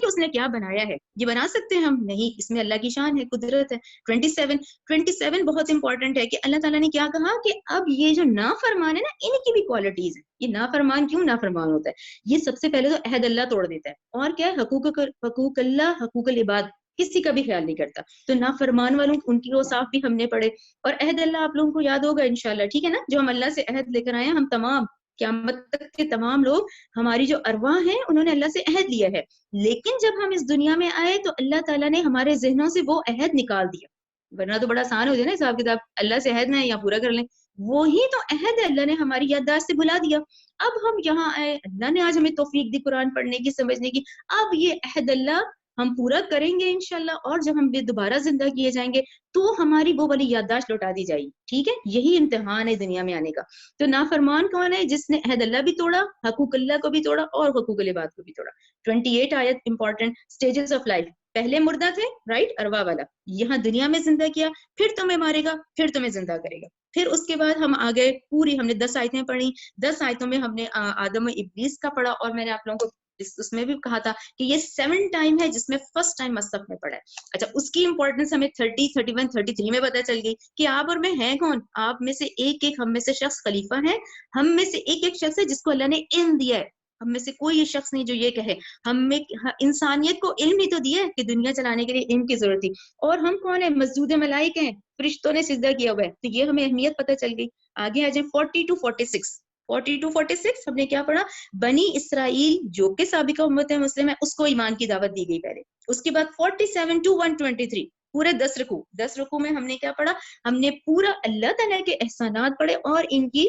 اس نے کیا بنایا ہے، یہ بنا سکتے ہیں ہم نہیں، اس میں اللہ کی شان ہے، قدرت ہے. 27 بہت امپورٹنٹ ہے کہ اللہ تعالیٰ نے کیا کہا کہ اب یہ جو نافرمان ہے نا ان کی بھی کوالٹیز ہیں. یہ نافرمان کیوں نافرمان ہوتا ہے؟ یہ سب سے پہلے تو عہد اللہ توڑ دیتا ہے، اور کیا ہے؟ حقوق اللہ، حقوق العباد کسی کا بھی خیال نہیں کرتا. تو نافرمان والوں ان کی اوصاف بھی ہم نے پڑھے. اور عہد اللہ آپ لوگوں کو یاد ہوگا انشاءاللہ، ٹھیک ہے نا، جو ہم اللہ سے عہد لے کر آئے ہیں ہم تمام قیامت تک کے تمام لوگ، ہماری جو ارواح ہیں انہوں نے اللہ سے عہد لیا ہے. لیکن جب ہم اس دنیا میں آئے تو اللہ تعالیٰ نے ہمارے ذہنوں سے وہ عہد نکال دیا، ورنہ تو بڑا آسان ہو جائے نا حساب کتاب، اللہ سے عہد میں یا پورا کر لیں. وہی تو عہد ہے، اللہ نے ہماری یادداشت سے بھلا دیا. اب ہم یہاں آئے، اللہ نے آج ہمیں توفیق دی قرآن پڑھنے کی، سمجھنے کی. اب یہ عہد اللہ ہم پورا کریں گے انشاءاللہ، اور جب ہم دوبارہ زندہ کیے جائیں گے تو ہماری وہ والی یادداشت لوٹا دی جائے گی. ٹھیک ہے، یہی امتحان ہے دنیا میں آنے کا. تو نافرمان کون ہے؟ جس نے عہد اللہ بھی توڑا، حقوق اللہ کو بھی توڑا اور حقوق العباد کو بھی توڑا. 28 آیت امپورٹنٹ، سٹیجز آف لائف. پہلے مردہ تھے، رائٹ، ارواح والا، یہاں دنیا میں زندہ کیا، پھر تمہیں مارے گا، پھر تمہیں زندہ کرے گا. پھر اس کے بعد ہم آگے پوری ہم نے 10 آیتیں پڑھی. 10 آیتوں میں ہم نے آدم و ابلیس کا پڑھا، اور میں نے آپ لوگوں کو اس میں بھی کہا تھا کہ یہ 7 ٹائم ہے جس میں فرسٹ ٹائم مصحف میں پڑھا ہے. اچھا، اس کی امپورٹنس ہمیں 30 31 33 میں پتہ چل گئی کہ آپ اور میں ہیں کون. آپ میں سے ایک ایک ہم میں سے شخص خلیفہ ہے، ہم میں سے ایک ایک شخص ہے جس کو اللہ نے علم دیا ہے. ہم میں سے کوئی یہ شخص نہیں جو یہ کہے، ہم میں انسانیت کو علم ہی تو دیا ہے کہ دنیا چلانے کے لیے علم کی ضرورت تھی. اور ہم کون ہیں؟ مسجود ملائک ہیں، فرشتوں نے سجدہ کیا ہوا ہے. تو یہ ہمیں اہمیت پتہ چل گئی. آگے آ جائیں 40 to 46. 40 to 46 ہم نے کیا پڑھا؟ بنی اسرائیل جو کہ سابقہ امت مسلم ہے اس کو ایمان کی دعوت دی گئی پہلے. اس کے بعد 47 to 123 پورے 10 رکوع میں ہم نے کیا پڑھا؟ ہم نے پورا اللہ تعالیٰ کے احسانات پڑھے اور ان کی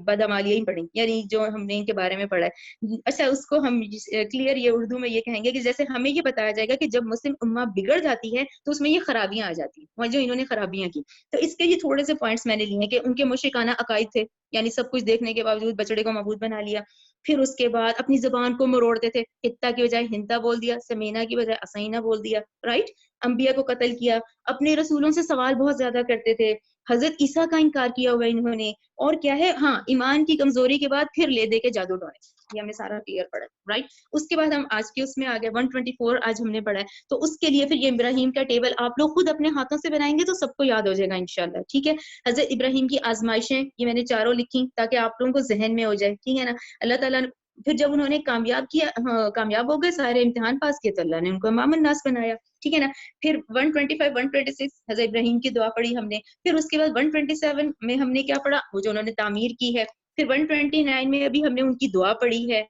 بدعمالیاں پڑھی، یعنی جو ہم نے ان کے بارے میں پڑھا ہے. اچھا، اس کو ہم کلیئر یہ اردو میں یہ کہیں گے کہ جیسے ہمیں یہ بتایا جائے گا کہ جب مسلم امہ بگڑ جاتی ہے تو اس میں یہ خرابیاں آ جاتی ہیں، اور جو انہوں نے خرابیاں کی. تو اس کے یہ تھوڑے سے پوائنٹس میں نے لیے ہیں کہ ان کے مشرکانہ عقائد تھے، یعنی سب کچھ دیکھنے کے باوجود بچڑے کو معبود بنا لیا. پھر اس کے بعد اپنی زبان کو مروڑتے تھے، ہتا کی بجائے ہنتا بول دیا، سمینا کی بجائے اسینا بول دیا، رائٹ. انبیاء کو قتل کیا، اپنے رسولوں سے سوال بہت زیادہ کرتے تھے، حضرت عیسیٰ کا انکار کیا ہوا انہوں نے. اور کیا ہے، ہاں، ایمان کی کمزوری کے بعد پھر لے دے کے جادو ڈالے. یہ ہمیں سارا کلیئر پڑا ہے، رائٹ. اس کے بعد ہم آج کے اس میں آ گئے 124 آج ہم نے پڑھا ہے. تو اس کے لیے پھر یہ ابراہیم کا ٹیبل آپ لوگ خود اپنے ہاتھوں سے بنائیں گے تو سب کو یاد ہو جائے گا انشاءاللہ. ٹھیک ہے، حضرت ابراہیم کی آزمائشیں یہ میں نے چاروں لکھی تاکہ آپ لوگوں کو ذہن میں ہو جائے. ٹھیک ہے نا. اللہ تعالیٰ نے پھر جب انہوں نے کامیاب ہو گئے، سارے امتحان پاس کیے، تو اللہ نے ان کو امام الناس بنایا. ٹھیک ہے نا. پھر 125 126 حضرت ابراہیم کی دعا پڑھی ہم نے. پھر اس کے بعد 127 میں ہم نے کیا پڑھا؟ وہ جو انہوں نے تعمیر کی ہے. پھر 129 میں ابھی ہم نے ان کی دعا پڑھی ہے.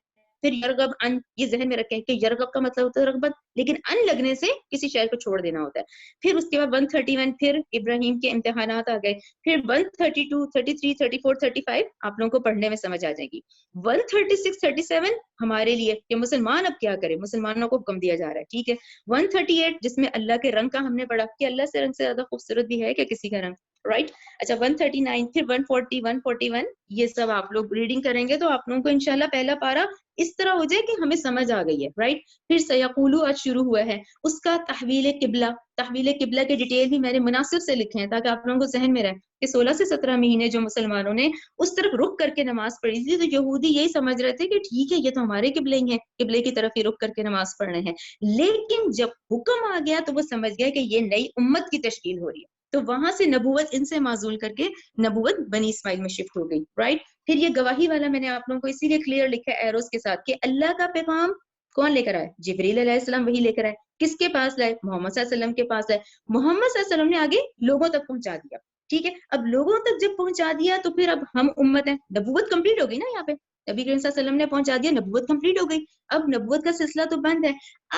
پھر یرغب ان، یہ ذہن میں رکھیں کہ یرغب کا مطلب ہوتا ہے رغبت، لیکن ان لگنے سے کسی شے کو چھوڑ دینا ہوتا ہے. پھر اس کے بعد 131 پھر ابراہیم کے امتحانات آ گئے. پھر 132 33 34 35 آپ لوگوں کو پڑھنے میں سمجھ آ جائے گی. 136 37 ہمارے لیے کہ مسلمان اب کیا کرے، مسلمانوں کو حکم دیا جا رہا ہے. ٹھیک ہے. 138 جس میں اللہ کے رنگ کا ہم نے پڑھا کہ اللہ سے رنگ سے زیادہ خوبصورت بھی ہے کہ کسی کا رنگ، رائٹ. اچھا 139 پھر 140 141 یہ سب آپ لوگ ریڈنگ کریں گے تو آپ لوگوں کو انشاءاللہ پہلا پارا اس طرح ہو جائے کہ ہمیں سمجھ آ گئی ہے، رائٹ. پھر سیقولو آج شروع ہوا ہے، اس کا تحویل قبلہ کے ڈیٹیل بھی میں نے مناسب سے لکھے ہیں تاکہ آپ لوگوں کو ذہن میں رہے کہ 16 سے 17 مہینے جو مسلمانوں نے اس طرف رخ کر کے نماز پڑھی تھی تو یہودی یہی سمجھ رہے تھے کہ ٹھیک ہے یہ تو ہمارے قبلے ہی ہیں، قبلے کی طرف ہی رخ کر کے نماز پڑھنے ہیں. لیکن جب حکم آ گیا تو وہ سمجھ گیا کہ یہ نئی امت کی تشکیل ہو رہی ہے، تو وہاں سے نبوت ان سے معزول کر کے نبوت بنی اسماعیل میں شفٹ ہو گئی، رائٹ. پھر یہ گواہی والا میں نے آپ لوگوں کو اسی لیے کلیئر لکھا ہے ایروز کے ساتھ کہ اللہ کا پیغام کون لے کر آئے؟ جبریل علیہ السلام وہی لے کر آئے. کس کے پاس لائے؟ محمد صلی اللہ علیہ وسلم کے پاس لائے. محمد صلی اللہ علیہ وسلم نے آگے لوگوں تک پہنچا دیا. ٹھیک ہے, اب لوگوں تک جب پہنچا دیا تو پھر اب ہم امت ہیں, نبوت کمپلیٹ ہو گئی نا. یہاں پہ نبی کریم صلی اللہ علیہ وسلم نے پہنچا دیا, نبوت کمپلیٹ ہو گئی. اب نبوت کا سلسلہ تو بند ہے,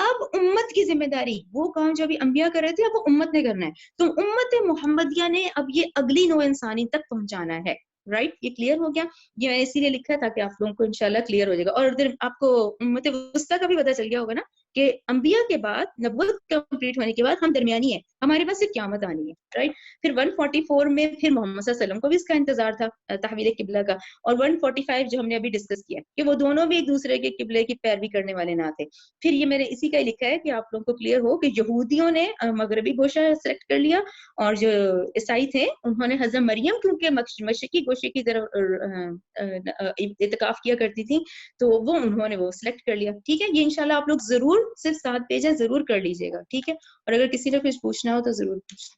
اب امت کی ذمہ داری, وہ کام جو ابھی انبیاء کر رہے تھے اب وہ امت نے کرنا ہے. تو امت محمدیہ نے اب یہ اگلی نوع انسانی تک پہنچانا ہے. رائٹ, یہ کلیئر ہو گیا. یہ میں نے اسی لیے لکھا تھا کہ آپ لوگوں کو انشاءاللہ کلیئر ہو جائے گا. اور ادھر آپ کو امت وسطیٰ کا بھی پتہ چل گیا ہوگا نا کہ انبیاء کے بعد, نبوت کمپلیٹ ہونے کے بعد ہم درمیانی ہیں, ہمارے پاس صرف قیامت آنی ہے. رائٹ, پھر 144 میں پھر محمد صلی اللہ علیہ وسلم کو بھی اس کا انتظار تھا, تحویل قبلہ کا. اور 145 جو ہم نے ابھی ڈسکس کیا کہ وہ دونوں بھی ایک دوسرے کے قبلے کی پیروی کرنے والے نہ تھے. پھر یہ میں نے اسی کا ہی لکھا ہے کہ آپ لوگوں کو کلیئر ہو کہ یہودیوں نے مغربی گوشہ سلیکٹ کر لیا, اور جو عیسائی تھے انہوں نے حضرت مریم کیونکہ مشرقی گوشے کی طرف اعتکاف کیا کرتی تھی تو وہ انہوں نے وہ سلیکٹ کر لیا. ٹھیک ہے, یہ انشاءاللہ آپ لوگ ضرور صرف 7 پیج ہے ضرور کر لیجیے گا. ٹھیک ہے, اور اگر کسی نے کچھ پوچھنا ہو تو ضرور پوچھ.